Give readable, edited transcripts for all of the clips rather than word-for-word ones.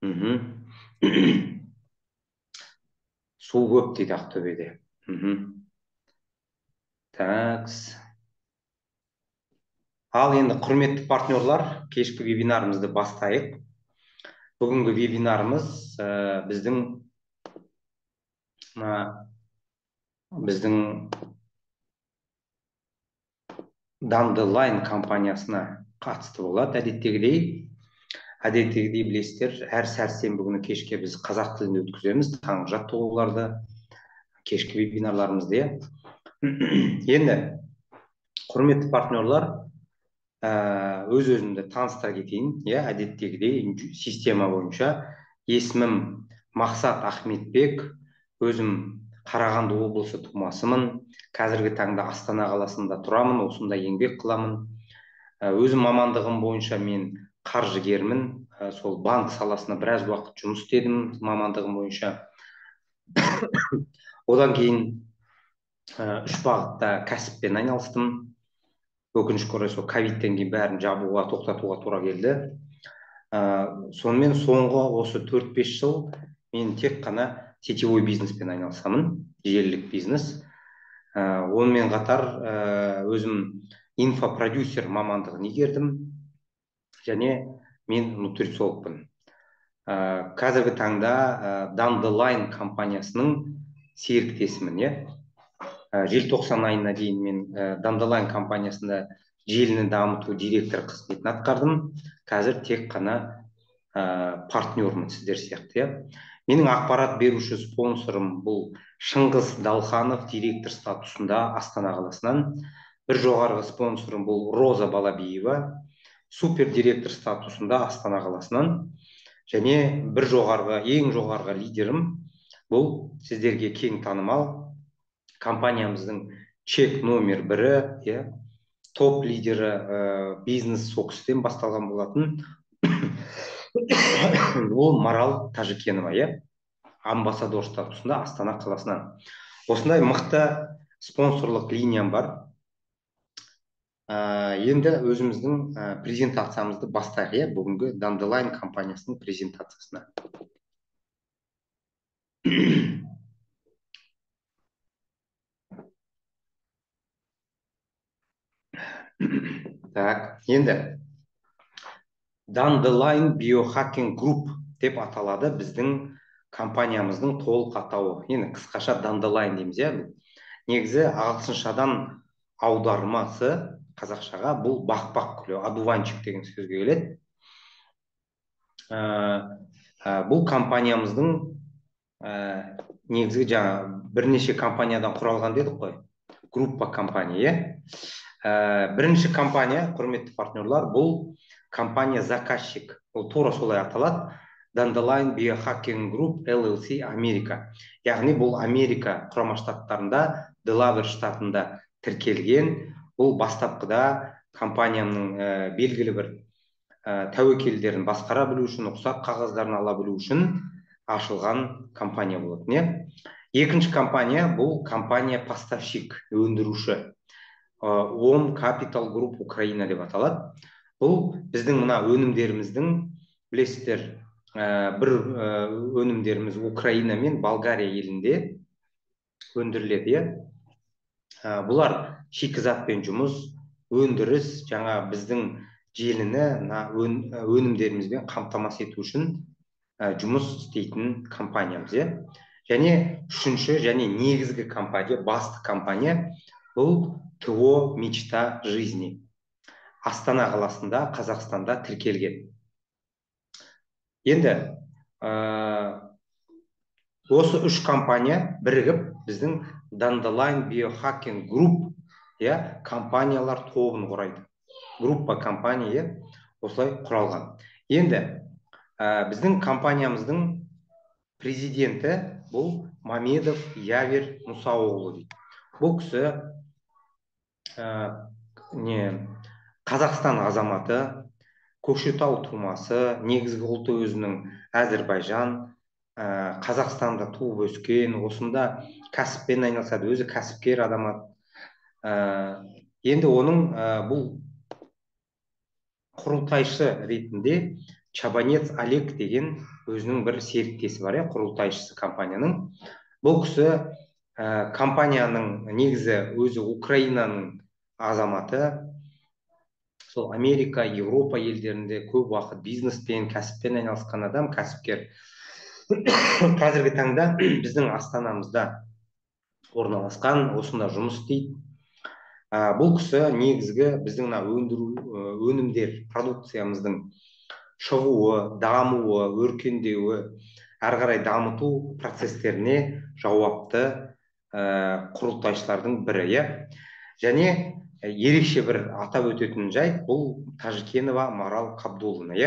Мгм. Су көп дейді Ақтөбеде. Мгм. Такс. Ал енді құрметті партнерлар, кешкі вебинарымызды бастайық. Бүгінгі вебинарымыз біздің біздің Dandelion компаниясына қатысты болады. Әдеттегідей білесіздер, әр сәрсенбі күні кешке біз қазақ тілінде өткіземіз таңғы жаттығуларды, кешкі вебинарларымызды. Енді құрметті партнерлар, өз-өзімді таныстыра кетейін. Әдеттегідей система бойынша есімім Мақсат Ахметбек, өзім Қарағанды облысы тумасымын. Қазіргі таңда Астана қаласында тұрамын, осында еңбек қыламын. Өзім мамандығым бойынша мен қаржыгермін. Сол банк саласында біраз уақыт жұмыс істедім мамандығым бойынша. Одан кейін үш бағытта кәсіппен айналыстым. Өкінішке орай сол ковидтен кейін бәрін жабуға, тоқтатуға тура келді. Сонымен соңғы осы 4-5 жыл мен тек қана сетевой бизнеспен айналысамын, желілік бизнес. Онымен қатар өзім инфопродюсер мамандығын игердім, және мен нутрициологпын. Қазіргі таңда Dandelion компаниясының серіктесімін. Желтоқсан айына дейін мен Dandelion компаниясында желіні дамыту директор қызметін атқардым. Қазір тек қана партнермын сіздер сияқты. Менің ақпарат беруші спонсорым бұл Шыңғыс Далханов, директор статусында Астана қаласынан. Бір жоғарғы спонсорым бұл Роза Балабиева, супер директор статусында Астана қаласынан. Және бір ең жоғарғы лидерім бұл сіздерге кең танымал компаниямыздың чек номер 1, топ лидері, бизнес сол кісіден басталған болатын. Ол Марал Тажикенова, амбассадор статусында Астана қаласынан. Осындай мықты спонсорлық линиям бар. Енді өзіміздің презентациямызды бастайық, бүгінгі Dandelion компаниясының презентациясына. Енді Dandelion Biohacking Group деп аталады біздің компаниямыздың толық атауы. Енді қысқаша Dandelion дейміз. Негізі ағылшыншадан аудармасы қазақшаға бұл бақбақ гүлі, одуванчик деген сөзге келеді. Бұл компаниямыздың негізгі бірнеше компаниядан құралған дедік қой, группа компания. Бірінші компания, құрметті партнерлар, бұл компания заказчик, ол тура солай аталады, Dandelion Biohacking Group LLC Америка. Яғни бұл Америка құрама штаттарында, Делавэр штатында тіркелген. Бұл бастапқыда компаниямның белгілі бір тәуекелдерін басқара білу үшін, рұқсат қағаздарын ала білу үшін ашылған компания болады. Екінші компания бұл компания поставщик, өндіруші, Ом Capital Group Украина деп аталады. Бұл біздің мына өнімдеріміздің, білесіздер, бір өнімдеріміз Украина мен Болгария елінде өндіріледі. Бұлар шикізатпен жұмыс, өндіріс, біздің желіні өнімдерімізбен қамтамасыз ету үшін жұмыс істейтін компаниямыз. Және үшінші және негізгі компания, басты компания бұл ТО Мечта Жизни. Астана қаласында, Қазақстанда тіркелген. Енді осы үш компания бірігіп біздің Dandelion Biohacking Group компаниялар тобын құрайды. Группа компания осылай құралған. Енді біздің компаниямыздың президенті бұл Мамедов Явер Мұсаоғлы дейді. Бұл кісі Қазақстан азаматы, Көкшетау тумасы, негізгі ұлты өзінің Әзірбайжан, Қазақстанда туып өскен, осында кәсіппен айналысады, өзі кәсіпкер адамат. Енді оның бұл құрылтайшы ретінде Чабанец Олег деген өзінің бір серіктесі бар, құрылтайшысы компанияның. Бұл кісі компанияның негізі өзі Украинаның азаматы. Сол Америка, Еуропа елдерінде көп уақыт бизнеспен, кәсіппен айналысқан адам, кәсіпкер. Қазіргі таңда біздің астанамызда орналасқан, осында жұмыс істейді. Бұл кісі негізгі біздің өнімдер, продукциямыздың шығуы, дамуы, өркендеуі, әрі қарай дамыту процестеріне жауапты құрылтайшылардың бірі. Және ерекше бір атап өтетін жайт, бұл Тажикенова Марал Қабдоловна.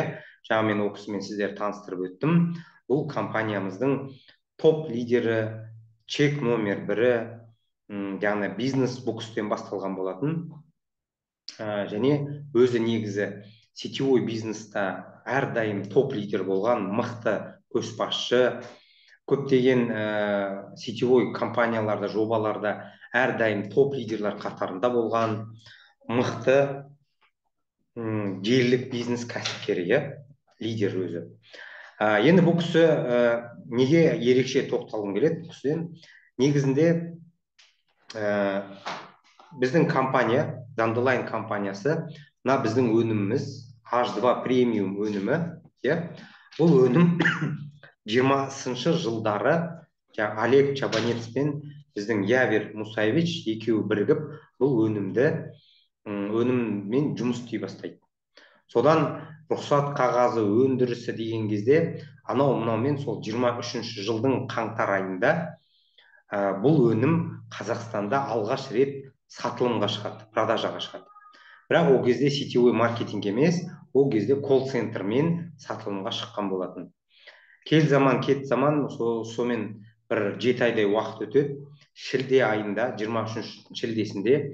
Жаңа мен ол кісімен сіздерді таныстырып өттім. Бұл компаниямыздың топ лидері, чек номер 1, яғни бизнес бұл кісіден басталған болатын. Және өзі негізі сетевой бизнеста әрдайым топ лидер болған, мықты көшбасшы. Көптеген сетевой компанияларда, жобаларда әрдайым топ лидерлер қатарында болған, мықты желілік бизнес кәсіпкері, лидер өзі. Енді бұл кісі неге ерекше тоқталғым келеді? Бұл кісіден негізінде біздің компания, Dandelion компаниясы, мына біздің өніміміз H2 премиум өнімі. Бұл өнім 20-шы жылдары Олег Чабанец пен біздің Явер Мусаевич екеуі бірігіп бұл өніммен жұмыс істей бастайды. Содан рұқсат қағазы, өндірісі деген кезде анау-мынаумен сол 23-ші жылдың қаңтар айында бұл өнім Қазақстанда алғаш рет сатылымға шығады, продажаға шығады. Бірақ ол кезде сетевой маркетинг емес, ол кезде колл-центрмен сатылымға шыққан болатын. Кел заман, кет заман, сомен бір 7 айдай уақыт өтеді. Шілде айында, 23 шілдесінде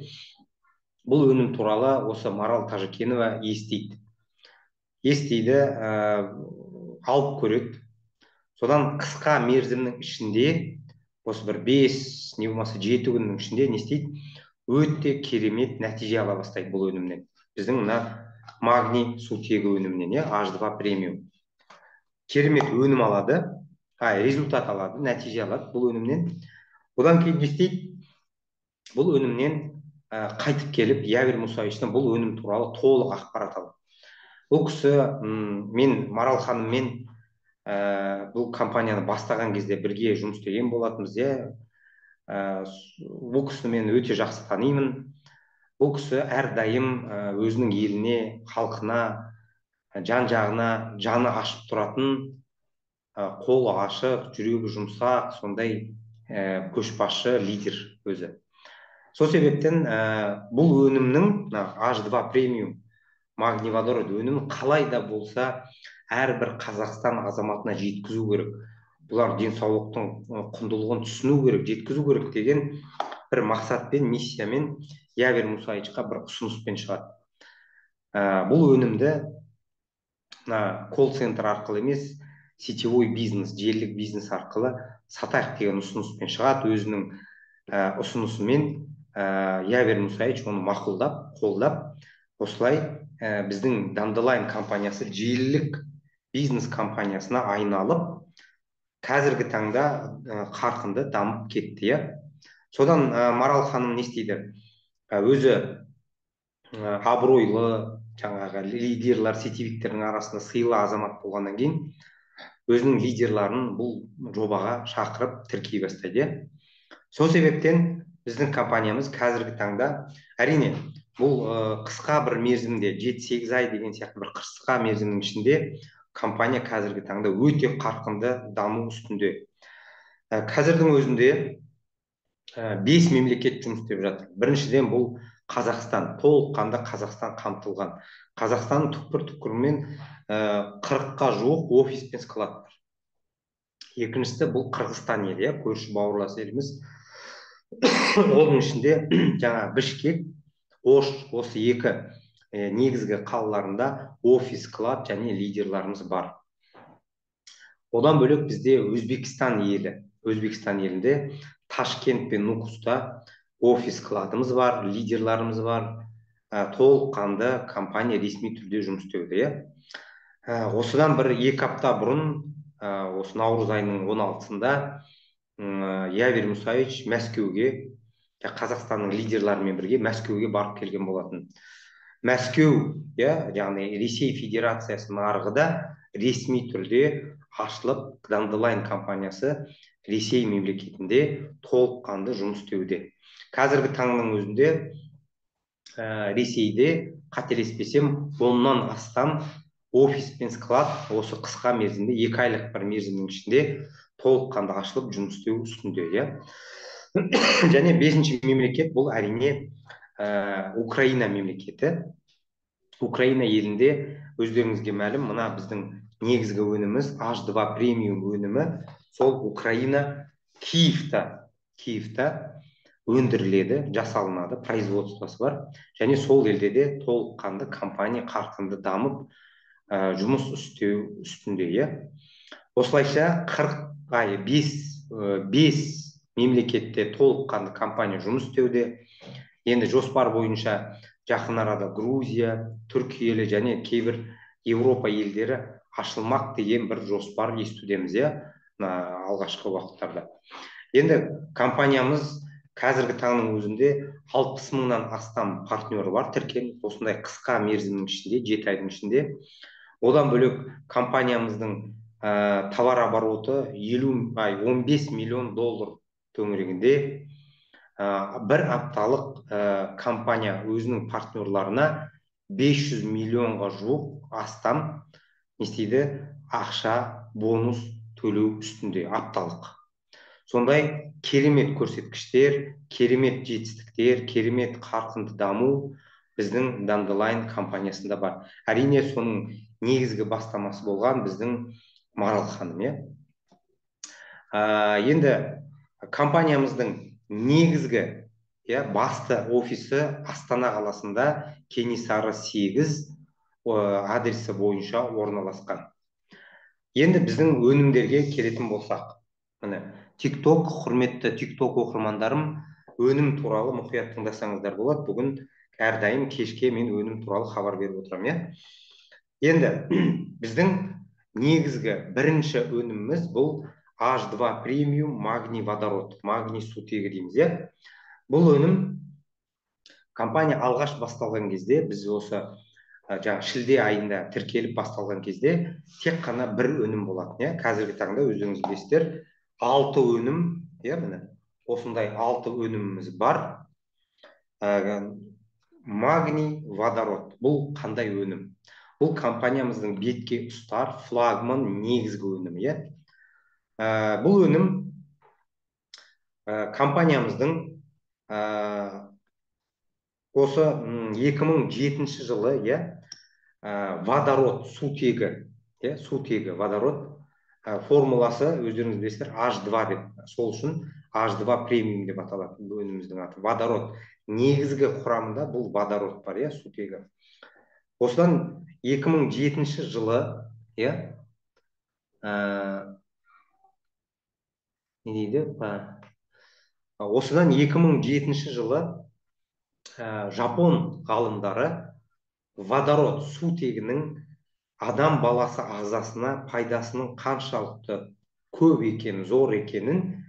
бұл өнім туралы осы Марал Тажикенова естиді, алып көреді. Содан қысқа мерзімнің ішінде, осы бір 5, не болмаса 7 күннің ішінде не істейді? Өте керемет нәтиже ала бастайды бұл өнімнен. Біздің мына магний сутегі өнімінен, H2 премиум. Керемет өнім алады, результат алады, нәтиже алады бұл өнімнен. Одан кейін не істейді? Бұл өнімнен қайтып келіп, Явер Мусаевичтен бұл өнім туралы толық ақпарат алады. Бұл кісі, мен Марал ханыммен бұл компанияны бастаған кезде бірге жұмыс істеген болатынбыз. Бұл кісіні мен өте жақсы танимын. Бұл кісі әрдайым өзінің еліне, халқына, жан-жағына жаны ашып тұратын, қолы ашық, жүрегі жұмсақ, сондай көшбасшы лидер өзі. Сол себептен бұл өнімнің H2 премиум магний-водород өнімін қалай да болса әрбір Қазақстан азаматына жеткізу керек. Бұлар денсаулықтың құндылығын түсіну керек, жеткізу керек деген бір мақсатпен, миссиямен Явер Мусаевичқа бір ұсыныспен шығады. Бұл өнімді колл-центр арқылы емес, сетевой бизнес, желілік бизнес арқылы сатайық деген ұсыныспен шығады. Өзінің ұсынысымен Явер Мусаевич оны мақұлдап, қолдап, осылай біздің Dandelion компаниясы желілік бизнес компаниясына айналып, қазіргі таңда қарқынды дамып кетті. Содан Марал ханым не істейді? Өзі абыройлы, жаңағы лидерлар, сетевиктердің арасында сыйлы азамат болғаннан кейін, өзінің лидерларын бұл жобаға шақырып тіркей бастайды. Сол себептен біздің компаниямыз қазіргі таңда, әрине, бұл қысқа бір мерзімде, 7-8 ай деген сияқты бір қысқа мерзімнің ішінде компания қазіргі таңда өте қарқынды даму үстінде. Қазірдің өзінде 5 мемлекет жұмыс істеп жатыр. Біріншіден бұл Қазақстан, толыққанды Қазақстан қамтылған. Қазақстанның түкпір-түкпірімен 40-қа жуық офис пен склад бар. Екіншісі бұл Қырғызстан елі, көрші бауырлас еліміз. Оның ішінде жаңа Бішкек, Ош, осы 2 негізгі қалаларында офис, склад және лидерларымыз бар. Одан бөлек бізде Өзбекстан елінде Ташкент пен Нукуста офис, складымыз бар, лидерларымыз бар. Толыққанды компания ресми түрде жұмыс істеуде. Осыдан бір 2 апта бұрын, осы наурыз айының 16-сында Явир Мусаевич Мәскеуге, Қазақстанның лидерлерімен бірге Мәскеуге барып келген болатын. Мәскеу, яғни Ресей Федерациясы нарығыда ресми түрде ашылып, Dandelion компаниясы Ресей мемлекетінде толыққанды жұмыс істеуде. Қазіргі таңның өзінде Ресейде қателеспесем 10-нан астам офис пен склад осы қысқа мерзімде, 2 айлық бір мерзімнің ішінде толыққанды ашылып жұмыс істеу үстінде, және 5-ші мемлекет бұл әрине Украина мемлекеті. Украина елінде өздеріңізге мәлім, мына біздің негізгі өніміміз H2 премиум өнімі сол Украина Киевта өндіріледі, жасалынады, производствосы бар, және сол елде де толыққанды компания қарқынды дамып жұмыс істеу үстінде. Осылайша 5 мемлекетте толыққанды компания жұмыс істеуде. Енді жоспар бойынша жақын арада Грузия, Түркиелі және кейбір Европа елдері ашылмақ деген бір жоспар естудеміз, алғашқы уақыттарда. Енді компаниямыз қазіргі таңның өзінде 60 мыңнан астам партнері бар, тіркелген осындай қысқа мерзімнің ішінде, 7 айдың ішінде. Одан бөлек компаниямыздың товар обороты 15 миллион доллар төңірегінде. Бір апталық компания өзінің партнерларына 500 миллионға жуық астам ақша, бонус төлеу үстінде апталық. Сондай керемет көрсеткіштер, керемет жетістіктер, керемет қарқынды даму біздің Dandelion компаниясында бар. Әрине соның негізгі бастамасы болған біздің Марал ханым. Енді компаниямыздың негізгі басты офисі Астана қаласында Кенесары 8 адресі бойынша орналасқан. Енді біздің өнімдерге келетін болсақ, TikTok, құрметті TikTok оқырмандарым, өнім туралы мұқият тыңдасаңыздар болады. Бүгін әрдайым кешке мен өнім туралы хабар беріп отырамын. Енді біздің негізгі бірінші өніміміз бұл H2 премиум магний водород, магний сутегі дейміз. Бұл өнім компания алғаш басталған кезде, біз осы шілде айында тіркеліп басталған кезде тек қана бір өнім болатын. Қазіргі таңда өздеріңіз білесіздер, 6 өнім, осындай 6 өніміміз бар. Магний водород, бұл қандай өнім? Бұл компаниямыздың бетке ұстар флагман негізгі өнімі. Бұл өнім компаниямыздың осы 2007 жылы водород сутегі водород формуласы өздеріңіз білесіздер H2 деп, сол үшін H2 премиум деп аталады өніміміздің аты. Водород негізгі құрамында бұл водород бар, сутегі. Осыдан 2007 жылы осыдан 2007 жылы Жапон ғалымдары водород сутегінің адам баласы ағзасына пайдасының қаншалықты көп екенін, зор екенін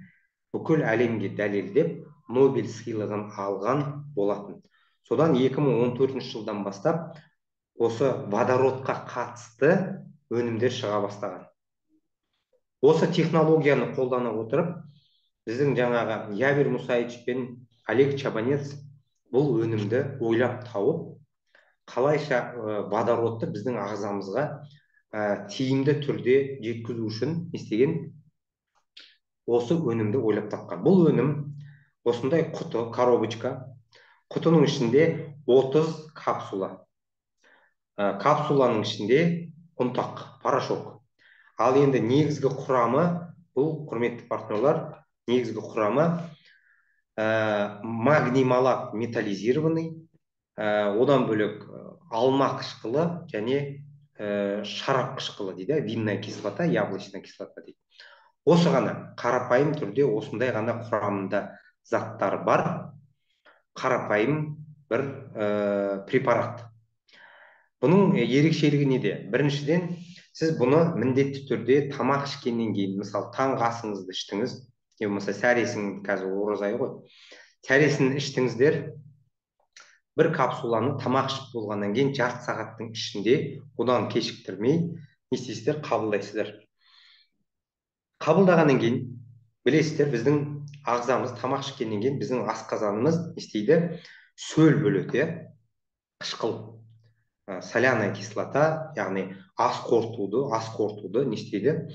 бүкіл әлемге дәлелдеп Нобель сыйлығын алған болатын. Содан 2014 жылдан бастап осы водородқа қатысты өнімдер шыға бастаған. Осы технологияны қолдана отырып, біздің жаңағы Явир Мусаевич пен Олег Чабанец бұл өнімді ойлап тауып, қалайша водородты біздің ағзамызға тиімді түрде жеткізу үшін істеген осы өнімді ойлап тапқан. Бұл өнім осындай құты, коробочка, құтының ішінде 30 капсула. Капсуланың ішінде ұнтақ, порошок. Ал енді негізгі құрамы, бұл құрметті партнерлар, негізгі құрамы магний-малат металлизированный, одан бөлек алма қышқылы және шарап қышқылы дейді, винная кислота, яблочная кислота дейді. Осы ғана қарапайым түрде осындай ғана құрамында заттар бар, қарапайым бір препарат. бұның ерекшелігі неде? Біріншіден, сіз бұны міндетті түрде тамақ ішкеннен кейін, мысалы таңғы асыңызды іштіңіз, не болмаса сәресін, қазір ораза айы ғой, сәресін іштіңіздер, бір капсуланы тамақ ішіп болғаннан кейін жарты сағаттың ішінде, одан кешіктірмей не істейсіздер? Қабылдайсыздар. Қабылдағаннан кейін білесіздер, біздің ағзамыз тамақ ішкеннен кейін біздің асқазанымыз не істейді? Сөл бөледі, иә, қышқыл, соляная кислота, яғни ас қорытуды не істейді?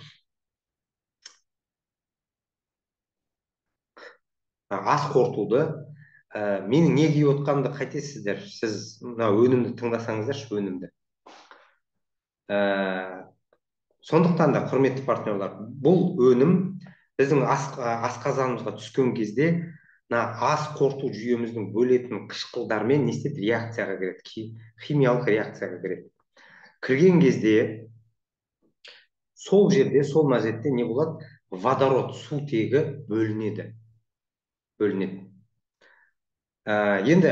Ас қорытуды. Менің не киіп отқанымды қайтесіздер? Сіз мына өнімді тыңдасаңыздаршы, өнімді. Сондықтан да, құрметті партнерлар, бұл өнім біздің асқазанымызға түскен кезде мына ас қорыту жүйеміздің бөлетін қышқылдармен не істейді? Реакцияға кіреді, химиялық реакцияға кіреді. Кірген кезде сол жерде, сол мезетте не болады? Водород, сутегі бөлінеді. Енді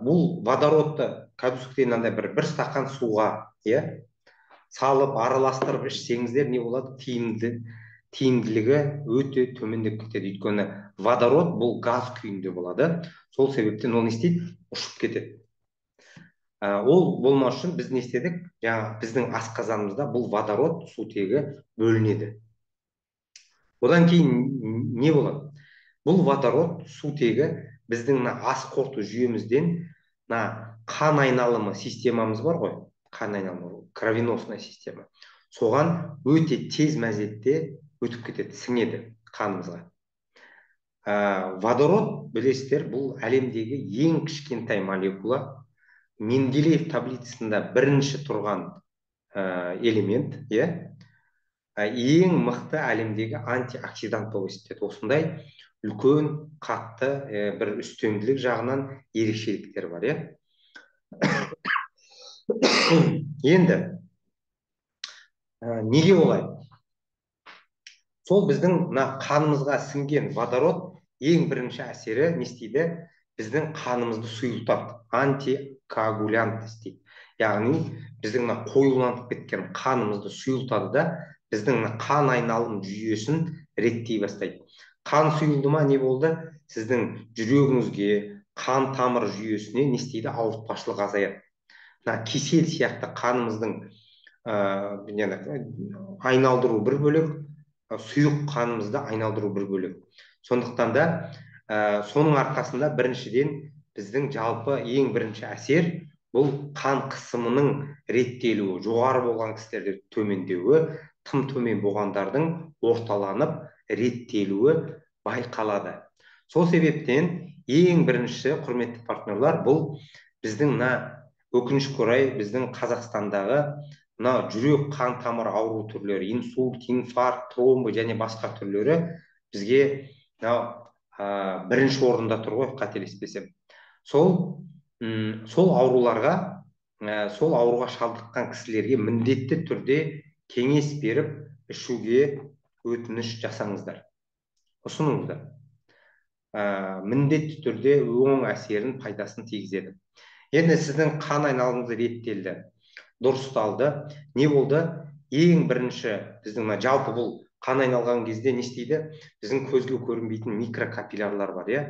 бұл водородты кәдімгідей мынандай бір стақан суға, иә, салып араластырып ішсеңіздер не болады? Тиімділігі өте төмендеп кетеді. Өйткені водород бұл газ күйінде болады. Сол себептен ол не істейді? Ұшып кетеді. Ол болмас үшін біз не істедік? Жаңа біздің асқазанымызда бұл водород, сутегі бөлінеді. Одан кейін не болады? Бұл водород, сутегі біздің ас қорыту жүйемізден қан айналымы системамыз бар ғой, қан айналымы, кровеносная система. Соған өте тез мезетте өтіп кетеді, сіңеді қанымызға. Водород, білесіздер, бұл әлемдегі ең кішкентай молекула. Менделеев таблицасында бірінші тұрған элемент, иә, ең мықты әлемдегі антиоксидант болып есептеледі. Осындай үлкен, қатты бір үстемділік жағынан ерекшеліктер бар, иә. Енді неге олай? Сол біздің қанымызға сіңген водород ең бірінші әсері не істейді? Біздің қанымызды сұйылтады, антикоагулянт істейді. Яғни біздің қоюланып кеткен қанымызды сұйылтады да біздің қан айналым жүйесін реттей бастайды. Қан сұйылды ма, не болды? Сіздің жүрегіңізге, қан тамыр жүйесіне не істейді? Ауыртпашылық азаяды. Кесел сияқты қанымыздың айналдыру бір бөлек, сұйық қанымызды айналдыру бір бөлек. Сондықтан да соның арқасында біріншіден біздің жалпы ең бірінші әсер бұл қан қысымының реттелуі, жоғары болған кісілерде төмендеуі, тым төмен болғандардың орталанып реттелуі байқалады. Сол себептен ең бірінші, құрметті партнерлар, бұл біздің өкінішке орай біздің Қазақстандағы жүрек қан тамыр ауру түрлері, инсульт, инфаркт, тромбы және басқа түрлері бізге бірінші орында тұр ғой, қателеспесем. Сол ауруларға, сол ауруға шалдыққан кісілерге міндетті түрде кеңес беріп ішуге өтініш жасаңыздар, ұсыныңыздар. Міндетті түрде оң әсерін, пайдасын тигізеді. Енді сіздің қан айналымыңыз реттелді, дұрысталды. Не болды? Ең бірінші біздің жалпы бұл қан айналған кезде не істейді? Біздің көзге көрінбейтін микрокапиллярлар бар, иә?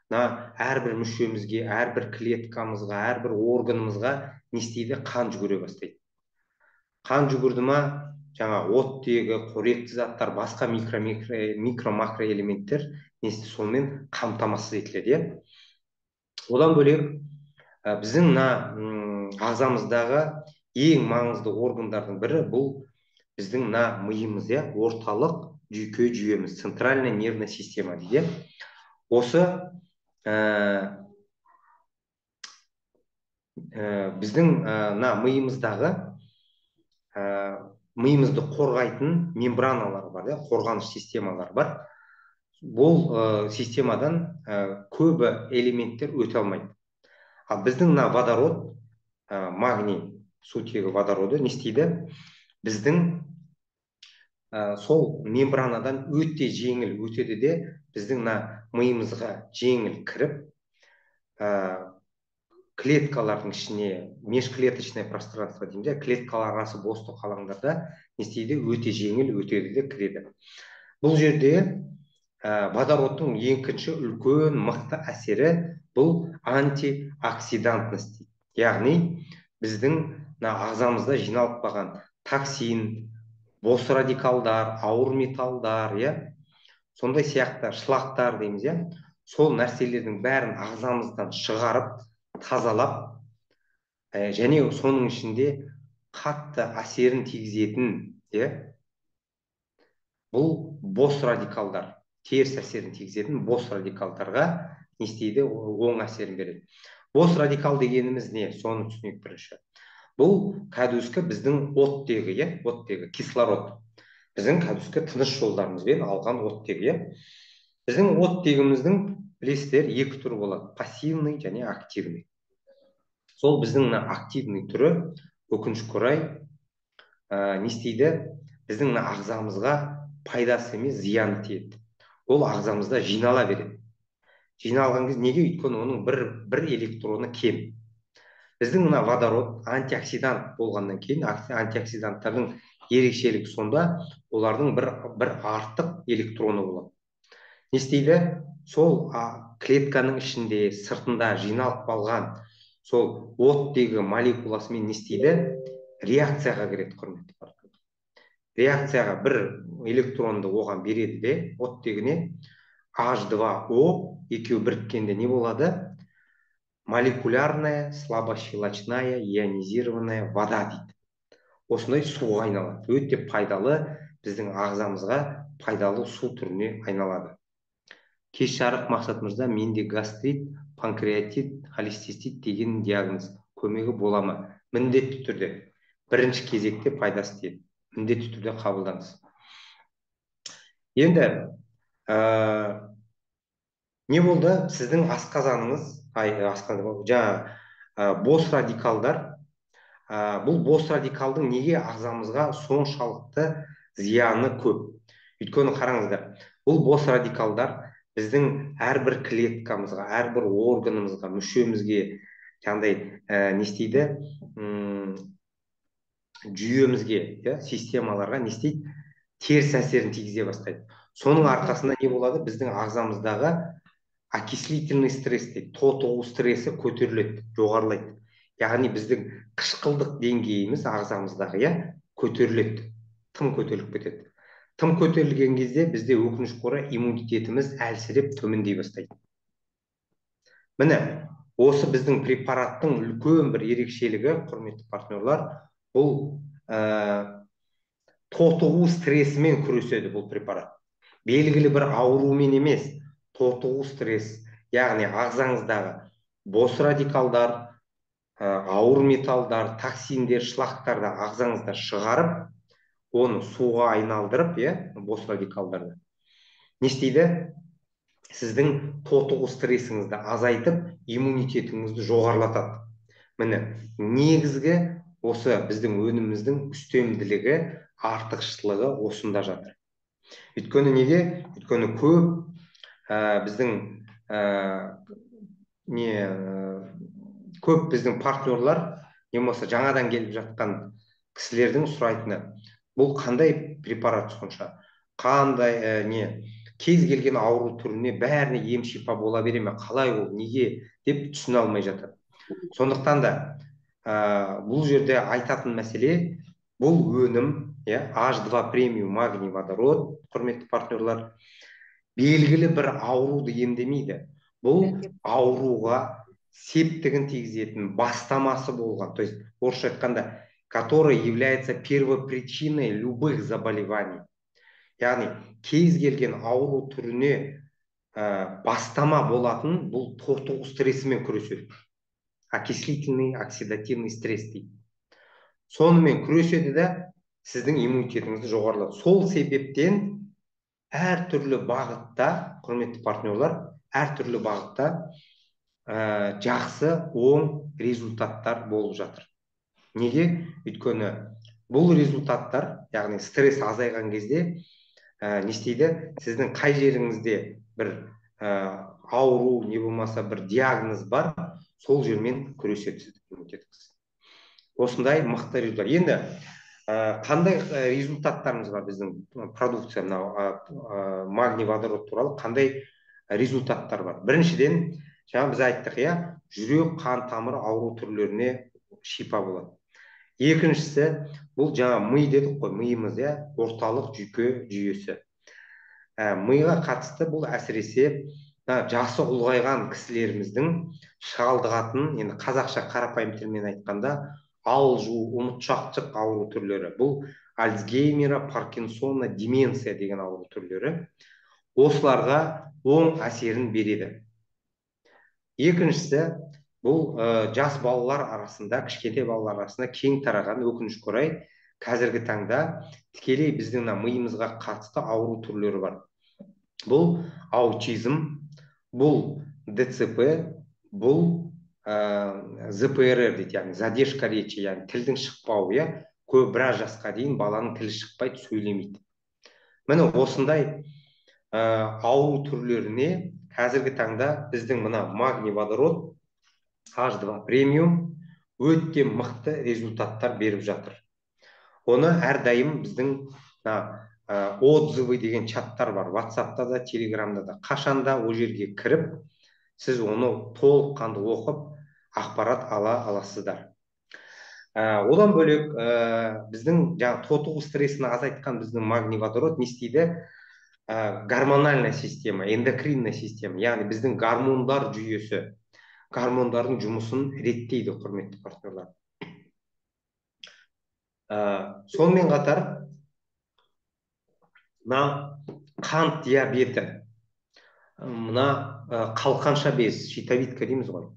Әрбір мүшемізге, әрбір клеткамызға, әрбір органымызға не істейді? Қан жүгіре бастайды. Қан жүгірді ма, жаңа оттегі, қоректі заттар, басқа микро-макро элементтер сонымен қамтамасыз етіледі, иә? Одан бөлек біздің ағзамыздағы ең маңызды органдардың бірі бұл біздің миымыз, иә, орталық жүйке жүйеміз, центральная нервная система дейді. Осы біздің миымыздағы миымызды қорғайтын мембраналар бар, қорғаныш системалар бар. Бұл системадан көбі элементтер өте алмайды. Ал біздің водород, магний, сутегі водороды не істейді? Біздің сол мембранадан өте жеңіл өтеді де біздің миымызға жеңіл кіріп, клеткалардың ішіне, межклеточное пространство дейміз, клеткалар арасы бостық алаңдарда не істейді? Өте жеңіл өтеді де кіреді. Бұл жерде водородтың екінші үлкен мықты әсері бұл антиоксидантность дейді. Яғни біздің ағзамызда жиналып қалған токсин, бос радикалдар, ауыр металдар, сондай сияқты шлактар дейміз, сол нәрселердің бәрін ағзамыздан шығарып, тазалап, және соның ішінде қатты әсерін тигізетін, бұл бос радикалдар, теріс әсерін тигізетін бос радикалдарға не істейді? Оң әсерін береді. Бос радикал дегеніміз не? Соны түсінейік бірінші. Бұл кәдімгі біздің оттегі, кислород. Біздің кәдімгі тыныс жолдарымызбен алған оттегі, Біздің оттегіміздің, білесіздер, екі түрі болады: пассивный және активный. Сол біздің активный түрі, өкінішке орай, не істейді? Біздің ағзамызға пайдасы емес, зияны тиеді. Ол ағзамызда жинала береді. Жиналған кезде неге? Өйткені оның бір электроны кем. Біздің водород антиоксидант болғаннан кейін, антиоксиданттардың ерекшелігі сонда, олардың бір артық электроны болады. Не істейді? Сол клетканың ішінде, сыртында жиналып қалған сол оттегі молекуласымен не істейді? Реакцияға кіреді, құрметті партнер. Реакцияға бір электронды оған береді де, оттегіне H2O екеуі біріккенде не болады? Молекулярная слабощелочная ионизированная вода дейді. Осындай суға айналады. Өте пайдалы, біздің ағзамызға пайдалы су түріне айналады. Кеш жарық мақсатымызда менде гастрит, панкреатит, холецистит деген диагноз көмегі бола ма? Міндетті түрде. Бірінші кезекте пайдасы тиеді. Міндетті түрде қабылдаңыз. Енді не болды? Сіздің асқазаныңыз, бос радикалдар, бұл бос радикалдың неге ағзамызға соншалықты зияны көп? Өйткені қараңыздар, бұл бос радикалдар біздің әрбір клеткамызға, әрбір органымызға, мүшемізге, не істейді? Жүйемізге, системаларға не істейді? Теріс әсерін тигізе бастайды. Соның арқасында не болады? Біздің ағзамыздағы окислительный стресс дейді, тотығу стресі көтеріледі, жоғарылайды. Яғни біздің қышқылдық деңгейіміз ағзамыздағы көтеріледі, тым көтеріліп кетеді. Тым көтерілген кезде бізде өкінішке орай иммунитетіміз әлсіреп төмендей бастайды. Міне, осы біздің препараттың үлкен бір ерекшелігі, құрметті партнерлар, бұл тотығу стрессімен күреседі бұл препарат. Белгілі бір аурумен емес, тотығу стресс, яғни ағзаңыздағы бос радикалдар, ауыр металдар, токсиндер, шлактарды ағзаңызда шығарып, оны суға айналдырып, бос радикалдарды не істейді? Сіздің тотығу стрессіңізді азайтып, иммунитетіңізді жоғарылатады. Міне, негізгі осы біздің өніміміздің үстемділігі, артықшылығы осында жатыр. Өйткені неге? Өйткені біздің көп біздің партнерлар, не болмаса жаңадан келіп жатқан кісілердің сұрайтыны: бұл қандай препарат сонша? Қандай кез келген ауру түріне бәріне ем шипа бола бере ме? Қалай ол? Неге? Деп түсіне алмай жатыр. Сондықтан да бұл жерде айтатын мәселе, бұл өнім, H2 премиум магний водород, құрметті партнерлар, белгілі бір ауруды емдемейді. Бұл ауруға септігін тигізетін бастамасы болған, то есть орысша айтқанда, который является первопричиной любых заболеваний. Яғни кез келген ауру түріне бастама болатын бұл тотығу стрессімен күреседі. Окислительный, оксидативный стресс дейді. Сонымен күреседі де сіздің иммунитетіңізді жоғарылады. Сол себептен әртүрлі бағытта, құрметті партнерлар, әртүрлі бағытта жақсы, оң результаттар болып жатыр. Неге? Өйткені бұл результаттар, яғни стресс азайған кезде не істейді? Сіздің қай жеріңізде бір ауру, не болмаса бір диагноз бар, сол жермен күреседі сіздің иммунитетіңіз. Осындай мықты результат. Енді қандай результаттарымыз бар біздің продукция мынау магний водород туралы қандай результаттар бар? Біріншіден, жаңа біз айттық, иә, жүрек қан тамыр ауру түрлеріне шипа болады. Екіншісі, бұл жаңа ми дедік қой, миымыз, иә, орталық жүйке жүйесі. Миға қатысты бұл әсіресе жасы ұлғайған кісілеріміздің шалдығатын, енді қазақша қарапайым тілмен айтқанда, алжу, ұмытшақтық ауру түрлері. Бұл Альцгеймера, Паркинсона, деменция деген ауру түрлері. Осыларға оң әсерін береді. Екіншісі, бұл жас балалар арасында, кішкентай балалар арасында кең тараған, өкінішке орай, қазіргі таңда тікелей біздің миымызға қатысты ауру түрлері бар. Бұл аутизм, бұл ДЦП, бұл ЗПРР дейді, яғни задержка речи, яғни тілдің шықпауы, иә, көп біраз жасқа дейін баланың тілі шықпайды, сөйлемейді. Міне осындай ауру түрлеріне қазіргі таңда біздің мына магний водород H2 премиум өте мықты результаттар беріп жатыр. Оны әрдайым біздің отзывы деген чаттар бар, WhatsApp'та да, Телеграмда да. Қашанда о жерге кіріп, сіз оны толыққанды оқып, ақпарат ала аласыздар. Одан бөлек біздің тотығу стрессін азайтқан біздің магний водород не істейді? Гормональная система, эндокринная система, яғни біздің гормондар жүйесі, гормондардың жұмысын реттейді, құрметті партнерлар. Сонымен қатар мына қант диабеті, мына қалқанша без, щитовидка дейміз ғой,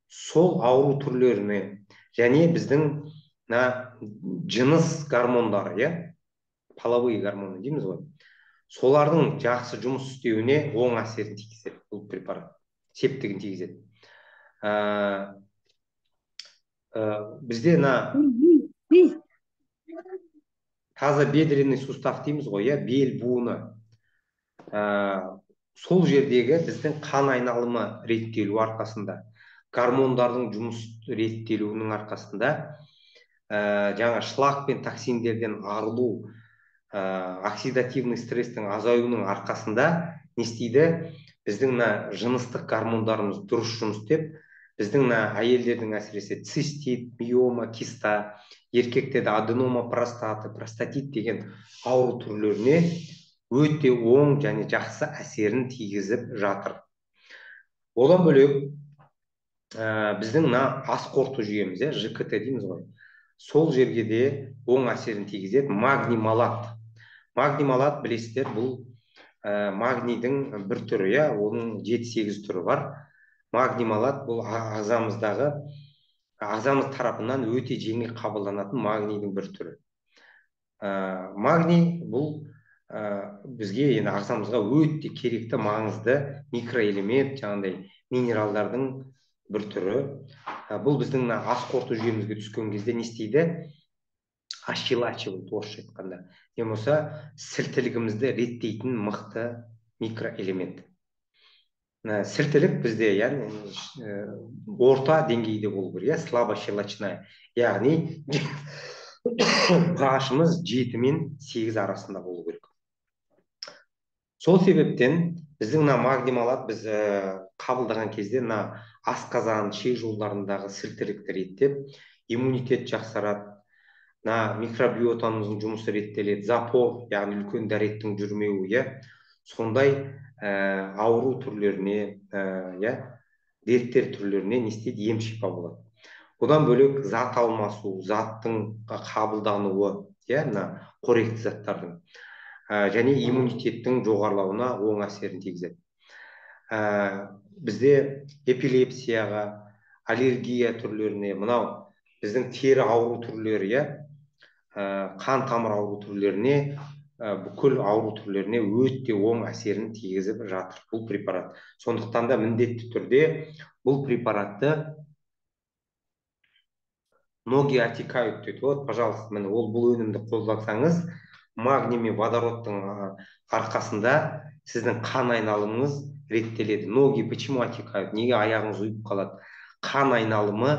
сол ауру түрлеріне және біздің жыныс гормондары, иә, половые гормоны дейміз ғой, солардың жақсы жұмыс істеуіне оң әсерін тигізеді бұл препарат, септігін тигізеді. Бізде тазобедренный сустав дейміз ғой, иә, бел буыны. Сол жердегі біздің қан айналымы реттелу арқасында, гормондардың жұмыс реттелуінің арқасында, жаңа шлак пен токсиндерден арылу, оксидативный стресстің азаюының арқасында не істейді? Біздің жыныстық гормондарымыз дұрыс жұмыс істеп, біздің әйелдердің әсіресе цистит, миома, киста, еркектерде аденома простаты, простатит деген ауру түрлеріне өте оң және жақсы әсерін тигізіп жатыр. Одан бөлек біздің ас қорыту жүйеміз, ЖКТ дейміз ғой, сол жерге де оң әсерін тигізеді магний малат. Магний малат, білесіздер, бұл магнийдің бір түрі, оның 7-8 түрі бар. Магний малат бұл ағзамыздағы, ағзамыз тарапынан өте жеңіл қабылданатын магнийдің бір түрі. Магний бұл бізге, енді ағзамызға өте керекті, маңызды микроэлемент, жаңағыдай минералдардың бір түрі. Бұл біздің ас қорыту жүйемізге түскен кезде не істейді? Ощелачивает, орысша айтқанда. Не болса, сілтілігімізді реттейтін мықты микроэлемент. Сілтілік бізде, яғни орта деңгейде болу керек, слабо щелочная, яғни pH'ымыз 7 мен 8 арасында болу керек. Сол себептен біздің магний малат біз қабылдаған кезде асқазан, ішек жолдарындағы сілтілікті реттеп, иммунитет жақсарады, микробиотамыздың жұмысы реттеледі, запор, яғни үлкен дәреттің жүрмеуі, сондай ауру түрлеріне, дерттер түрлеріне не істейді? Ем шипа болады. Одан бөлек зат алмасу, заттың қабылдануы, қоректі заттардың және иммунитеттің жоғарылауына оң әсерін тигізеді. Бізде эпилепсияға, аллергия түрлеріне, мынау біздің тері ауру түрлері, қан тамыр ауру түрлеріне, бүкіл ауру түрлеріне өте оң әсерін тигізіп жатыр бұл препарат. Сондықтан да міндетті түрде бұл препаратты ноги отекают дейді. Вот, пожалуйста, бұл өнімді қолдансаңыз, магний мен водородтың арқасында сіздің қан айналымыңыз реттеледі. Ноги почему отекают? Неге аяғыңыз ұйып қалады? қан айналымы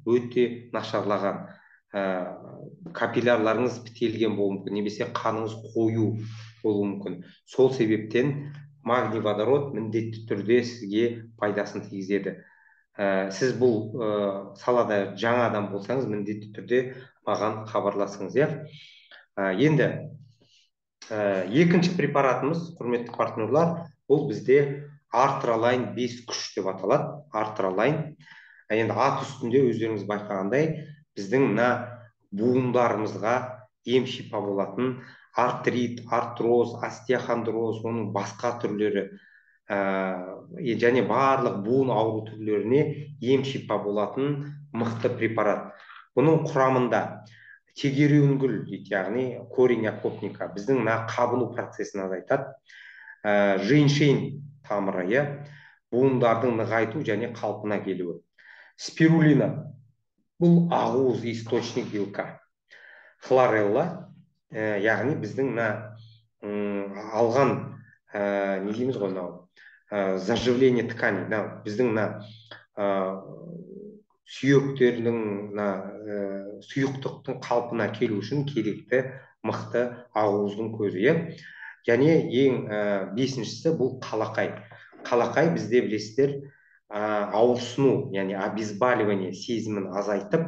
өте нашарлаған. Капиллярларыңыз бітелген болуы мүмкін, немесе қаныңыз қою болуы мүмкін. Сол себептен магний водород міндетті түрде сізге пайдасын тигізеді. Сіз бұл салада жаңа адам болсаңыз, міндетті түрде маған хабарласыңыз, иә. Енді екінші препаратымыз, құрметті партнерлар, бұл бізде артралайн 5 күш деп аталады. Артралайн. Енді ат үстінде өздеріңіз байқағандай, біздің мына буындарымызға ем шипа болатын артрит, артроз, остеохондроз, оның басқа түрлері және барлық буын ауру түрлеріне ем шипа болатын мықты препарат. Бұның құрамында тегереуінгүл дейді, яғни корень окопника, біздің мына қабыну процесін азайтады. Женьшень тамыры, иә, буындардың нығайту және қалпына келуі. Спирулина, бұл ақуыз источник белка. Хлорелла, яғни біздің мына алған не дейміз ғой, мынау заживление тканей, біздің мына сүйектердің сұйықтықтың қалпына келу үшін керекті мықты ақуыздың көзі, иә. Және ең бесіншісі бұл қалақай. Қалақай бізде білесіздер ауырсыну, яғни обезболивание сезімін азайтып,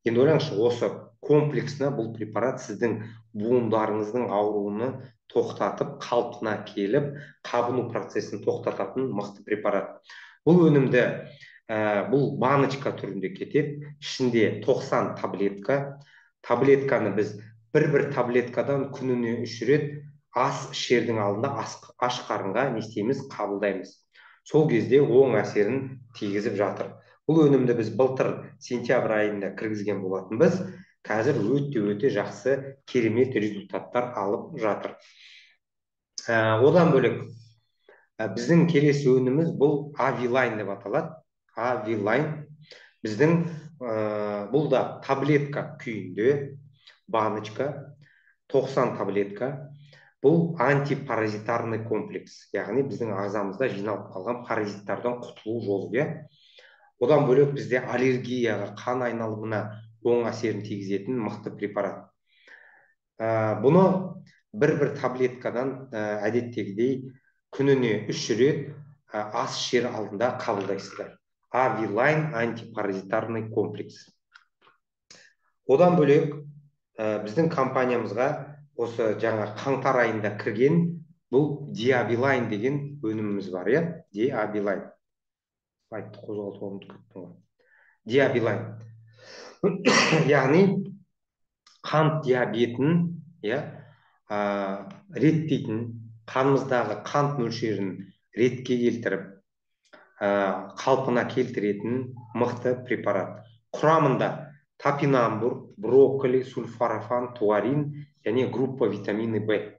енді ойлаңызшы, осы комплексына бұл препарат сіздің буындарыңыздың ауруыны тоқтатып, қалпына келіп, қабыну процесін тоқтататын мықты препарат. Бұл өнімді бұл баночка түрінде кетеді, ішінде 90 таблетка. Таблетканы біз бір таблеткадан күніне 3 рет ас ішердің алдында аш қарынға не істейміз, қабылдаймыз. Сол кезде оң әсерін тигізіп жатыр. Бұл өнімді біз былтыр сентябрь айында кіргізген болатынбыз. Қазір өте жақсы, керемет результаттар алып жатыр. Одан бөлек біздің келесі өніміміз бұл Авилайн деп аталады. Авилайн біздің бұл да таблетка күйінде, баночка, 90 таблетка. Бұл антипаразитарный комплекс, яғни біздің ағзамызда жиналып қалған паразиттардан құтылу жолы. Одан бөлек бізде аллергияға, қан айналымына оң әсерін тигізетін мықты препарат. Бұны бір таблеткадан әдеттегідей күніне 3 рет ас ішер алдында қабылдайсыздар. Авилайн антипаразитарный комплекс. Одан бөлек біздің компаниямызға осы жаңа қаңтар айында кірген бұл Диабилайн деген өніміміз бар, иә? Диабилайн. Айтты қозғалтып ұмытып кеттім ғой. Диабилайн. Яғни қант диабетін, реттейтін, қанымыздағы қант мөлшерін ретке келтіріп, қалпына келтіретін мықты препарат. Құрамында топинамбур, брокколи, сульфорафан, туарин және группа витамины В.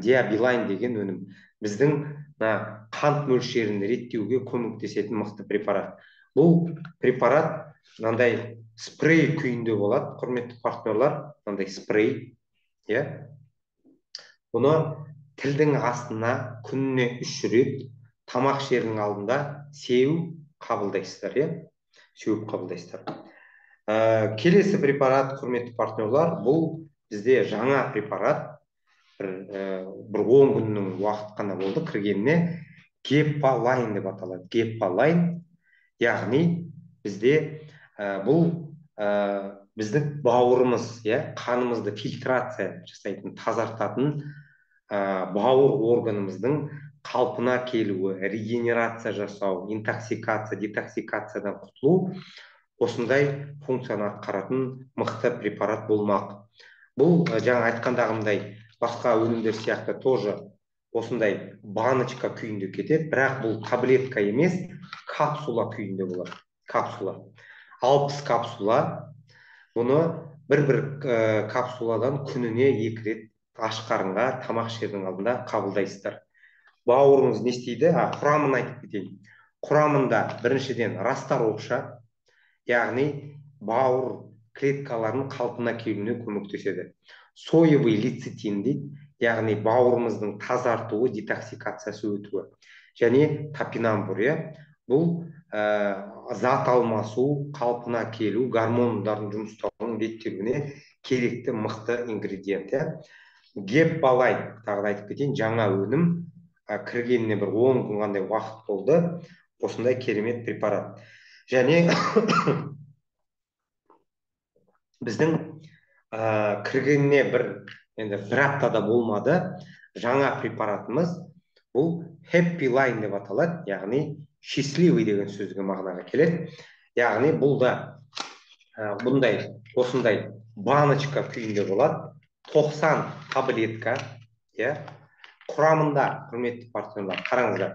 Диабилайн деген өнім біздің қант мөлшерін реттеуге көмектесетін мықты препарат. Бұл препарат мынандай спрей күйінде болады, құрметті партнерлар, мынандай спрей. Бұны тілдің астына күніне 3 рет тамақ ішердің алдында сеуіп қабылдайсыздар, сеуіп қабылдайсыздар. Келесі препарат, құрметті партнерлар, бұл бізде жаңа препарат, бір 10 күннің уақыт қана болды кіргеніне. Гепалайн деп аталады. Гепалайн, яғни бізде бұл біздің бауырымыз, қанымызды фильтрация жасайтын, тазартатын бауыр органымыздың қалпына келуі, регенерация жасау, интоксикация, детоксикациядан құтылу, осындай функцияны атқаратын мықты препарат болмақ. Бұл жаңа айтқандағымдай басқа өнімдер сияқты тоже осындай баночка күйінде кетеді, бірақ бұл таблетка емес, капсула күйінде болады. Капсула. 60 капсула. Бұны бір капсуладан күніне 2 рет аш қарынға тамақ ішердің алдында қабылдайсыздар. Бауырыңыз не істейді? Құрамын айтып кетейін. Құрамында біріншіден расторопша, яғни бауыр клеткаларының қалпына келуіне көмектеседі. Соевый лецитин дейді, яғни бауырымыздың тазартуы, детоксикациясы өтуі. Және топинамбур, бұл зат алмасу, қалпына келу, гормондардың жұмыстауының реттелуіне керекті мықты ингредиент. Геппалайн, тағы да айтып кетейін, жаңа өнім, кіргеніне бір 10 күн қандай уақыт болды, осындай керемет препарат. Және біздің кіргеніне бір аптада болмады, жаңа препаратымыз бұл Happy Line деп аталады, яғни счастливый деген сөзге мағынаға келеді. Яғни бұл да осындай баночка күйінде болады, 90 таблетка, құрамында, құрметті партнерлар, қараңыздар,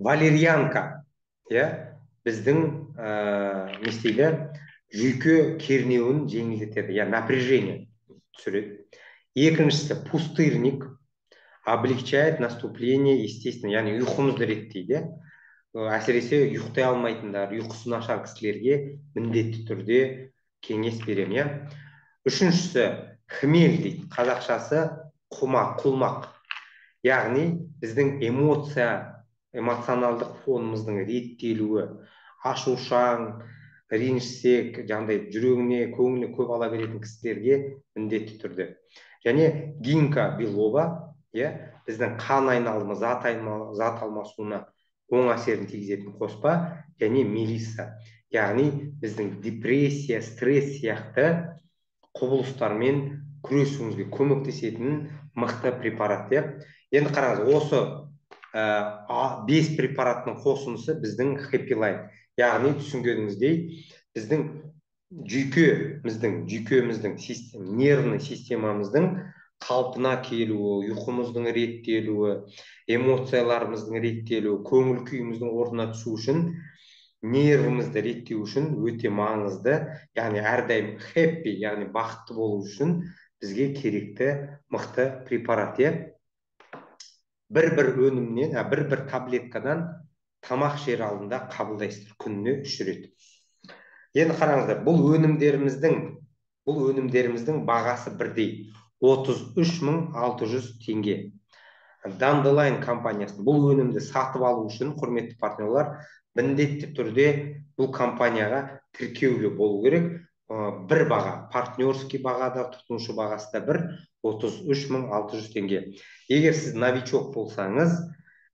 валерьянка, біздің не істейді, жүйке кернеуін жеңілдетеді, напряжение түсіреді. Екіншісі пустырник, облегчает наступление, естественно, яғни ұйқымызды реттейді. Әсіресе ұйықтай алмайтындар, ұйқысы нашар кісілерге міндетті түрде кеңес беремін. Үшіншісі хмель дейді, қазақшасы құлмақ. Яғни біздің эмоционалдық фонымыздың реттелуі, ашушаң, ренжісек, жаңағыдай жүрегіне, көңіліне көп ала беретін кісілерге міндетті түрде. Және гинка билова, біздің қан айналымы, зат алмасуына оң әсерін тигізетін қоспа, және мелисса, яғни біздің депрессия, стресс сияқты құбылыстармен күресуімізге көмектесетін мықты препарат. Енді қараңыз, осы 5 препараттың қосындысы біздің Happy Line. Яғни түсінгеніңіздей, біздің жүйкеміздің нервный системамыздың қалпына келуі, ұйқымыздың реттелуі, эмоцияларымыздың реттелуі, көңіл күйіміздің орнына түсу үшін, нервімізді реттеу үшін өте маңызды. Яғни әрдайым happy, яғни бақытты болу үшін бізге керекті мықты препарат. Бір өнімнен, бір таблеткадан тамақ жер алдында қабылдайсыздар, күніне 3 рет. Енді қараңыздар, бұл өнімдеріміздің бағасы бірдей, 33.600 теңге. Dandelion компаниясы бұл өнімді сатып алу үшін, құрметті партнерлар, міндетті түрде бұл компанияға тіркеулі болу керек. Бір баға, партнерский бағада, тұтынушы бағасы да 33.600 теңге. Егер сіз новичок болсаңыз,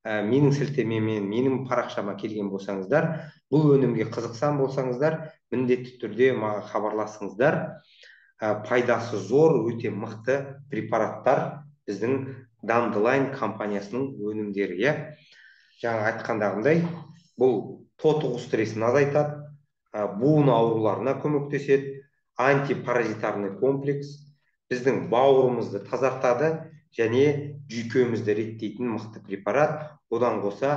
менің сілтемемен, менің парақшама келген болсаңыздар, бұл өнімге қызықсан болсаңыздар, міндетті түрде маған хабарласыңыздар. Пайдасы зор, өте мықты препараттар біздің Dandelion компаниясының өнімдері. Жаңа айтқандағындай, бұл тотығу стрессін азайтады, буын ауруларына көмектеседі, антипаразитарный комплекс, біздің бауырымызды тазартады және жүйкемізді реттейтін мықты препарат. Одан қоса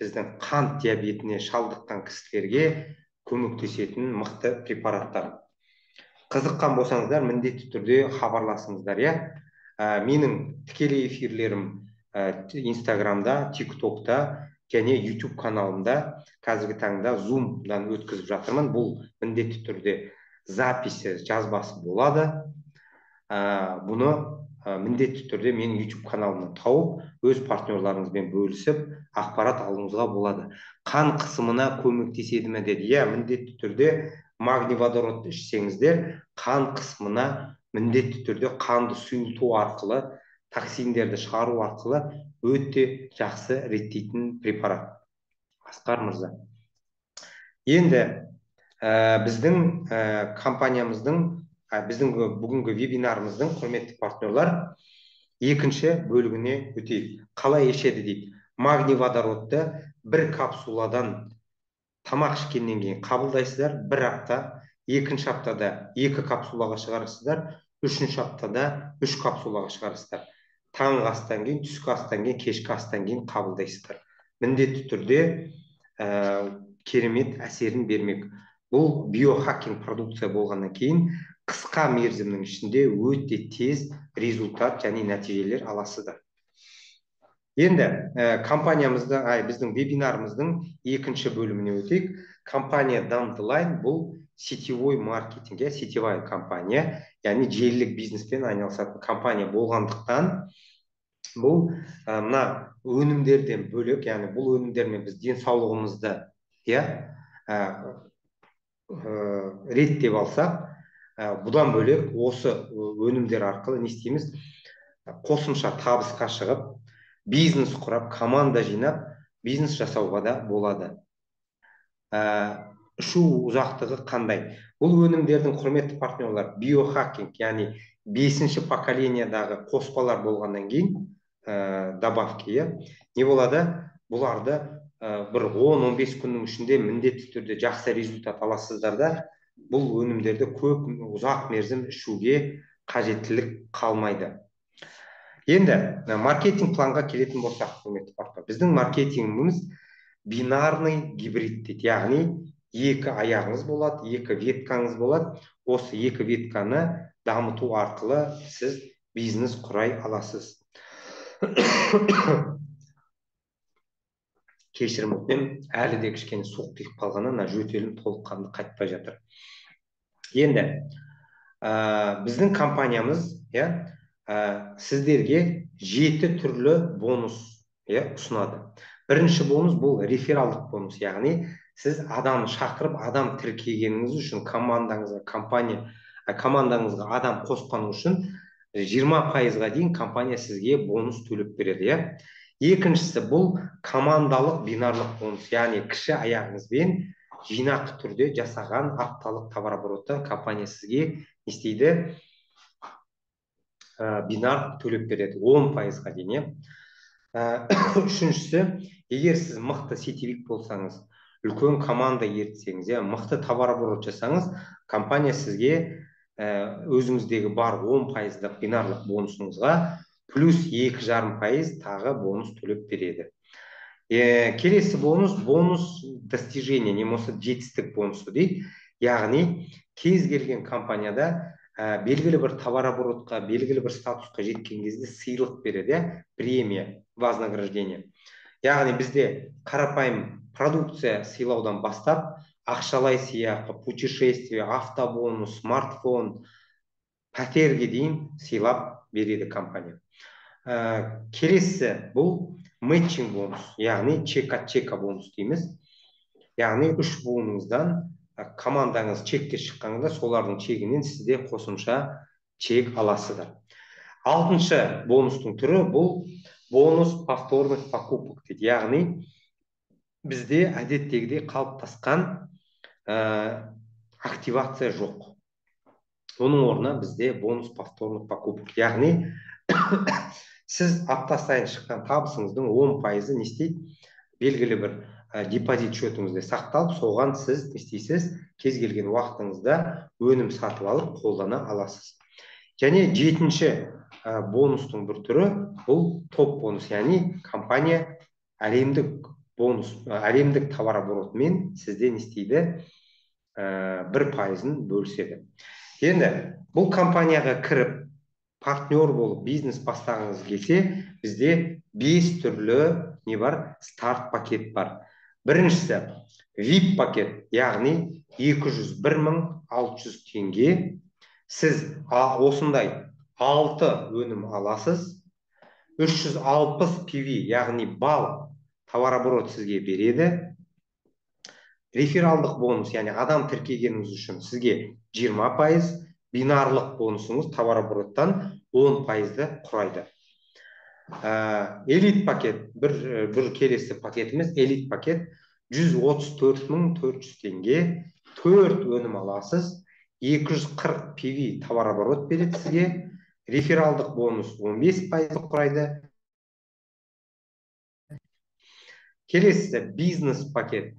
біздің қант диабетіне шалдыққан кісілерге көмектесетін мықты препараттар. Қызыққан болсаңыздар, міндетті түрде хабарласыңыздар. Менің тікелей эфирлерім Инстаграмда, ТикТокта және YouTube каналымда қазіргі таңда Zoom-дан өткізіп жатырмын. Бұл міндетті түрде записі, жазбасы болады. Бұны міндетті түрде менің YouTube каналымнан тауып, өз партнерларыңызбен бөлісіп, ақпарат алуыңызға болады. Қан қысымына көмектеседі ме деді. Міндетті түрде магний водородты ішсеңіздер, қан қысымына міндетті түрде қанды сұйылту арқылы, токсиндерді шығару арқылы өте жақсы реттейтін препарат. Асқар мырза. Енді біздің компаниямыздың, біздің бүгінгі вебинарымыздың, құрметті партнерлар, екінші бөлігіне өтейік. Қалай ішеді дейді. Магний водородты бір капсуладан тамақ ішкеннен кейін қабылдайсыздар, бір апта, екінші аптада 2 капсулаға шығарасыздар, үшінші аптада 3 капсулаға шығарасыздар. Таңғы астан кейін, түскі астан кейін, кешкі астан кейін қабылдайсыздар. Міндетті түрде керемет әсерін бермек. Бұл биохакинг продукция болғаннан кейін қысқа мерзімнің ішінде өте тез результат және нәтижелер аласыздар. Енді біздің вебинарымыздың екінші бөліміне өтейік. Компания Dandelion бұл сетевой маркетинг, сетевая компания, яғни желілік бизнеспен айналысатын компания болғандықтан бұл мына өнімдерден бөлек, яғни бұл өнімдермен біз денсаулығымызды, иә, реттеп алсақ, бұдан бөлек осы өнімдер арқылы не істейміз? Қосымша табысқа шығып, бизнес құрап, команда жинап, бизнес жасауға да болады. Ұшу ұзақтығы қандай? Бұл өнімдердің, құрметті партнерлар, биохакинг, яғни 5-ші поколениедағы қоспалар болғаннан кейін, добавки, не болады? Бұларды бір 10-15 күннің ішінде міндетті түрде жақсы результат аласыздар да, бұл өнімдерді көп ұзақ мерзім ішуге қажеттілік қалмайды. Енді маркетинг планға келетін болсақ, құрметті партнерлар, біздің маркетингіміз бинарный гибрид дейді, яғни екі аяғыңыз болады, екі веткаңыз болады. Осы екі ветканы дамыту арқылы сіз бизнес құрай аласыз. Кешірім өтінемін, әлі де кішкене суық тиіп қалғаннан жөтелім толыққанды қайтпай жатыр. Енді біздің компаниямыз сіздерге 7 түрлі бонус ұсынады. Бірінші бонус бұл рефералдық бонус, яғни сіз адам шақырып, адам тіркегеніңіз үшін, командаңызға адам қосқан үшін 20%-ға дейін компания сізге бонус төлеп береді. Екіншісі бұл командалық бинарлық бонус, яғни кіші аяғыңызбен жинақы түрде жасаған апталық товарообороттан компания сізге не істейді? Бинар төлеп береді 10%-ға дейін. Үшіншісі, егер сіз мықты сетевик болсаңыз, үлкен команда ертсеңіз, мықты товарооборот жасаңыз, компания сізге өзіңіздегі бар 10%-лық бинарлық бонусыңызға плюс 2,5% тағы бонус төлеп береді. Келесі бонус достижения, немесе жетістік бонусы дейді. Яғни кез келген компанияда белгілі бір товарооборотқа, белгілі бір статусқа жеткен кезде сыйлық береді, премия, вознаграждение. Яғни бізде қарапайым продукция сыйлаудан бастап, ақшалай сыйақы, путешествие, автобонус, смартфон, пәтерге дейін сыйлап береді компания. Келесі бұл мэтчинг бонус, яғни чека бонус дейміз. Яғни 3 буыныңыздан командаңыз чекке шыққанда, солардың чегінен сізде қосымша чек аласыздар. 6-шы бонустың түрі бұл бонус повторных покупок дейді. Яғни бізде әдеттегідей қалыптасқан активация жоқ. Оның орнына бізде бонус повторных покупок. Яғни сіз апта сайын шыққан табысыңыздың 10%-ы не істейді? Белгілі бір депозит шотыңызда сақталып, соған сіз не істейсіз? Кез келген уақытыңызда өнім сатып алып қолдана аласыз. Және 7-ші бонустың бір түрі бұл топ бонус, яғни компания әлемдік товарооборотымен сізден не істейді? 1%-ын бөліседі. Енді бұл компанияға кіріп, партнер болып бизнес бастағыңыз келсе, бізде 5 түрлі не бар? Старт пакет бар. Біріншісі VIP пакет, яғни 201.600 теңге. Сіз осындай 6 өнім аласыз. 360 PV, яғни балл товарооборот сізге береді. Рефералдық бонус, яғни адам тіркегеніңіз үшін сізге 20%, бинарлық бонусыңыз товарообороттан 10%-ды құрайды. Элит пакет, бір келесі пакетіміз элит пакет, 134.400 теңге, 4 өнім аласыз, 240 PV товарооборот береді сізге, рефералдық бонус 15%-ды құрайды. Келесі бизнес пакет,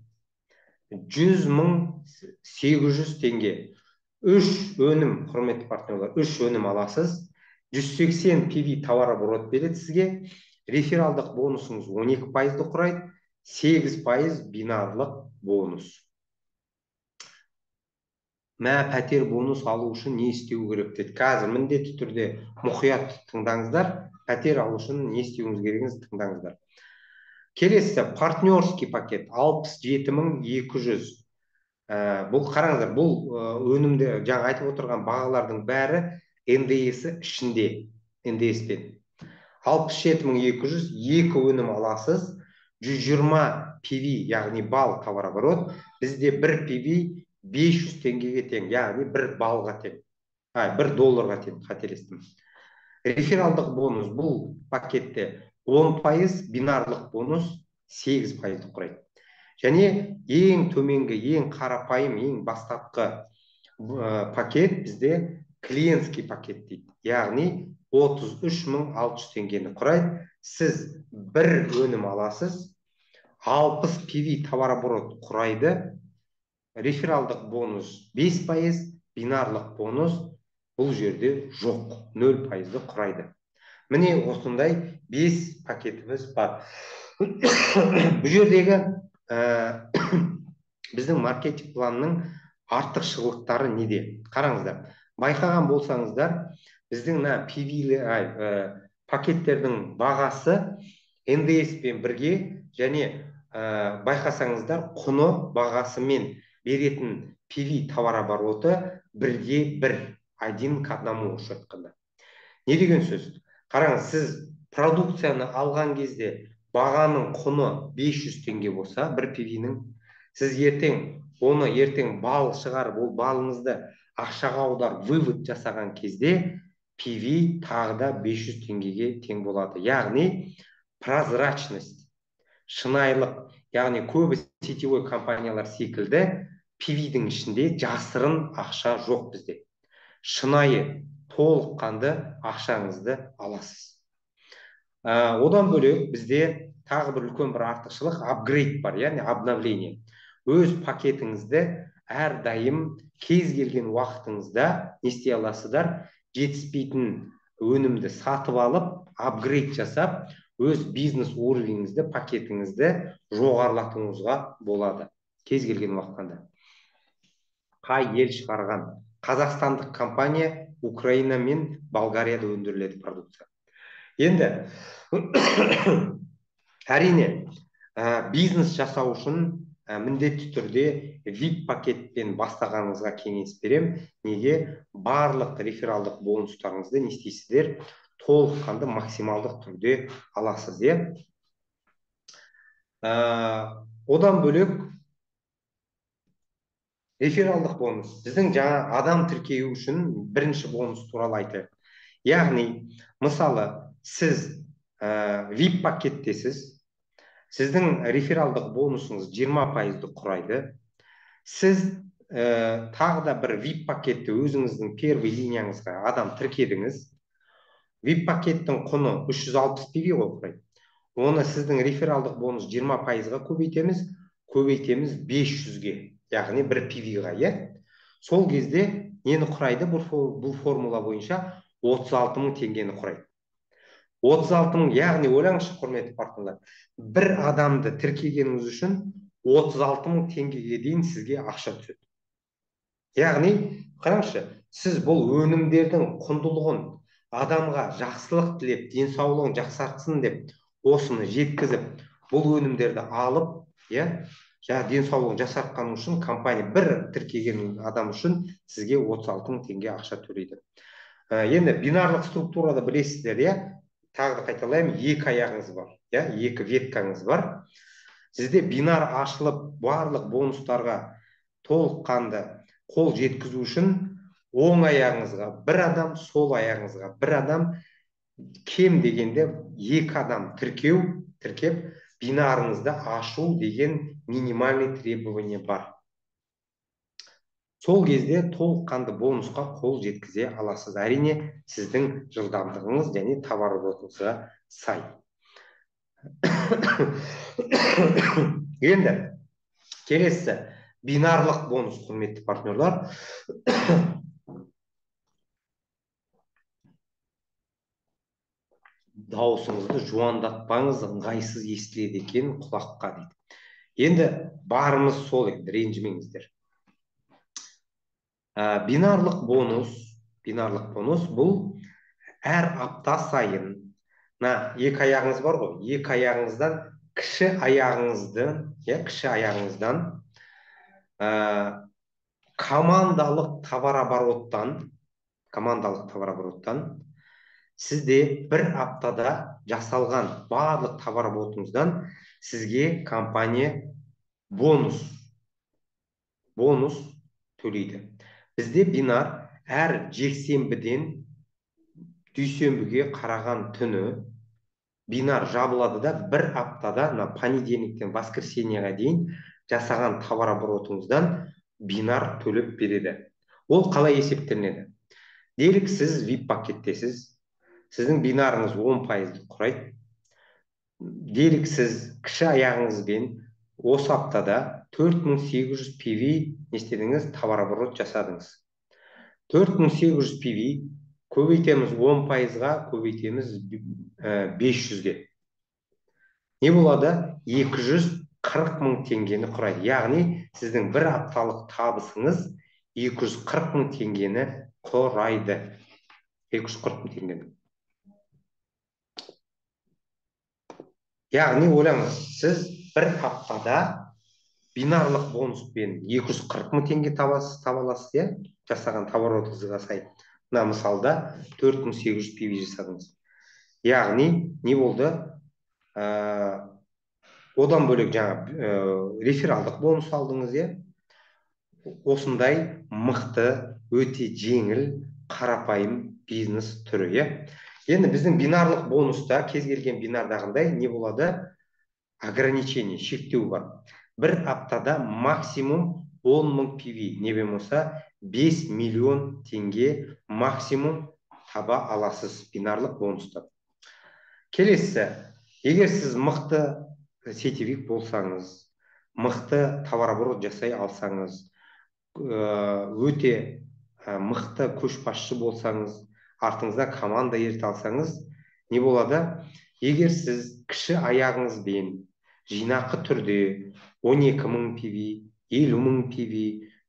100.800 теңге, 3 өнім, құрметті партнерлар, 3 өнім аласыз, 180 PV товарооборот береді сізге, рефералдық бонусыңыз 12%-ды құрайды, 8% бинарлық бонус. Пәтер бонус алу үшін не істеу керек дейді? Қазір міндетті түрде мұқият тыңдаңыздар, пәтер алу үшін не істеуіңіз керегіңізді тыңдаңыздар. Келесі партнерский пакет 67.200. Бұл қараңыздар, бұл өнімді жаңа айтып отырған бағалардың бәрі НДС ішінде, НДС-пен. 67.200 екі өнім аласыз, 120 PV, яғни бал товарооборот, бізде бір PV 500 теңгеге тең, яғни бір балға тең. Бір долларға тең, қателестім. Рефералдық бонус бұл пакетте 10%, бинарлық бонус 8% құрайды. Және ең төменгі, ең қарапайым, ең бастапқы пакет бізде клиентский пакет дейді. Яғни 33.600 теңгені құрайды. Сіз бір өнім аласыз, 60 PV товарооборот құрайды. Рефералдық бонус 5%, бинарлық бонус бұл жерде жоқ, 0%-ды құрайды. Міне осындай 5 пакетіміз бар. Бұл жердегі біздің маркетинг планның артықшылықтары неде? Қараңыздар, байқаған болсаңыздар, біздің пакеттердің бағасы НДС-пен бірге, және байқасаңыздар, құны бағасымен беретін PV товарообороты бірге бір, 1 к 1 орысша айтқанда. Не деген сөз? Қараңыз, сіз продукцияны алған кезде бағаның құны 500 теңге болса, бір PV-нің, сіз оны ертең бал шығарып, ол балыңызды ақшаға аударып, вывод жасаған кезде PV тағы да 500 теңгеге тең болады. Яғни прозрачность, шынайылық, яғни көбі сетевой компаниялар секілді PV-дің ішінде жасырын ақша жоқ бізде. Шынайы, толыққанды ақшаңызды аласыз. Одан бөлек бізде тағы бір үлкен бір артықшылық апгрейд бар, яғни обновление. Өз пакетіңізді әрдайым кез келген уақытыңызда не істей аласыздар? Жетіспейтін өнімді сатып алып, апгрейд жасап, өз бизнес уровеніңізді, пакетіңізді жоғарылатуыңызға болады. Кез келген уақытында. Қай ел шығарған? Қазақстандық компания, Украина мен Болгарияда өндіріледі продукция. Енді әрине бизнес жасау үшін міндетті түрде VIP пакетпен бастағаныңызға кеңес берем. Неге? Барлық рефералдық бонустарыңызды не істейсіздер? Толыққанды максималдық түрде аласыз, е? Одан бөлек рефералдық бонус. Біздің жаңа адам тіркеу үшін бірінші бонус туралы айтайық. Яғни, мысалы, сіз VIP пакеттесіз, сіздің рефералдық бонусыңыз 20%-ды құрайды. Сіз тағы да бір VIP пакетті өзіңіздің первый линияңызға адам тіркедіңіз. VIP пакеттің құны 360 PV құрайды. Оны сіздің рефералдық бонус 20%-ға көбейтеміз 500-ге, яғни бір PV-ға, е? Сол кезде нені құрайды? Бұл формула бойынша 36.000 теңгені құрайды. 36.000, яғни ойлаңызшы, құрметті партнерлар, бір адамды тіркегеніңіз үшін 36.000 теңгеге дейін сізге ақша түседі. Яғни, қараңызшы, сіз бұл өнімдердің құндылығын адамға жақсылық тілеп, денсаулығын жақсартсын деп, осыны жеткізіп, бұл өнімдерді алып, денсаулығын жақсартқаны үшін компания бір тіркеген адам үшін сізге 36.000 теңге ақша төлейді. Енді бинарлық структурада білесіздер, тағы да қайталаймын, екі аяғыңыз бар, екі веткаңыз бар. Сізде бинар ашылып, барлық бонустарға толыққанды қол жеткізу үшін оң аяғыңызға бір адам, сол аяғыңызға бір адам, кем дегенде екі адам тіркеп, бинарыңызды ашу деген минимальный требование бар. Сол кезде толыққанды бонусқа қол жеткізе аласыз. Әрине, сіздің жылдамдығыңыз және товарооборотыңызға сай. Енді келесі бинарлық бонус, құрметті партнерлар. Дауысыңызды жуандатпаңыз, ыңғайсыз естіледі екен құлаққа дейді. Енді барымыз сол, ренжімеңіздер. Бинарлық бонус бұл әр апта сайын, екі аяғыңыз бар ғой, екі аяғыңыздан кіші аяғыңыздан командалық товарообороттан сізде бір аптада жасалған барлық товар ботыңыздан сізге компания бонус бонус төлейді. Бізде бинар әр жексенбіден дүйсенбіге қараған түні бинар жабылады да бір аптада мына понедельниктен воскресеньеға дейін жасаған товар оборотыңыздан бинар төлеп береді. Ол қалай есептелінеді? Делік сіз VIP пакеттесіз, сіздің бинарыңыз 10% құрайды. Делік сіз кіші аяғыңызбен осы аптада 4800 PV не істедіңіз? Товар оборот жасадыңыз. 4800 PV көбейтеміз 10%-ға, көбейтеміз 500-ге. Не болады? 240 мың теңгені құрайды. Яғни сіздің бір апталық табысыңыз 240 мың теңгені құрайды. 240 мың теңгені. Яғни ойлаңыз, сіз бір аптада бинарлық бонуспен 240 мың теңге таба аласыз, иә? Жасаған товар оборотыңызға сай. Мына мысалда 4800 PV жасадыңыз. Яғни не болды? Одан бөлек жаңа рефералдық бонус алдыңыз, иә? Осындай мықты, өте жеңіл, қарапайым бизнес түрі, иә? Енді біздің бинарлық бонуста кез келген бинардағындай не болады? Ограничение, шектеу бар. Бір аптада максимум 10 мың PV, не болмаса 5 миллион теңге максимум таба аласыз бинарлық бонуста. Келесі, егер сіз мықты сетевик болсаңыз, мықты товар оборот жасай алсаңыз, өте мықты көшбасшы болсаңыз, артыңызда команда ерте алсаңыз, не болады? Егер сіз кіші аяғыңызбен жинақы түрде 12 мың PV, 50 мың PV,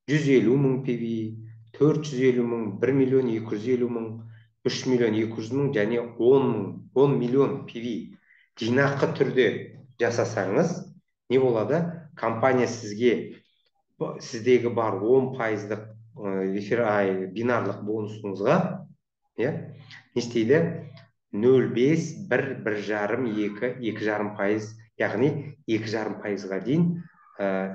150 мың PV, 450 мың, 1 миллион 250 мың, 3 миллион 200 мың және 10 миллион PV жинақы түрде жасасаңыз, не болады? Компания сізге сіздегі бар 10%-дық бинарлық бонусыңызға, не істейді? 0,5, 1, 1,5, 2, 2,5%, яғни 2,5%-ға дейін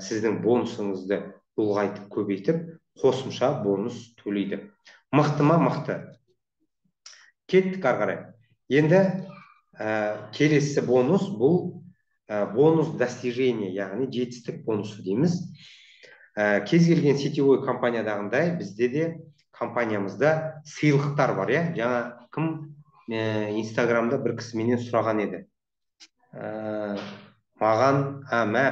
сіздің бонусыңызды ұлғайтып, көбейтіп, қосымша бонус төлейді. Мықты ма? Мықты. Кеттік ары қарай. Енді келесі бонус, бұл бонус достижения, яғни жетістік бонусы дейміз. Кез келген сетевой компаниядағындай бізде де компаниямызда сыйлықтар бар, иә? Жаңа кім Инстаграмда бір кісі менен сұраған еді. Маған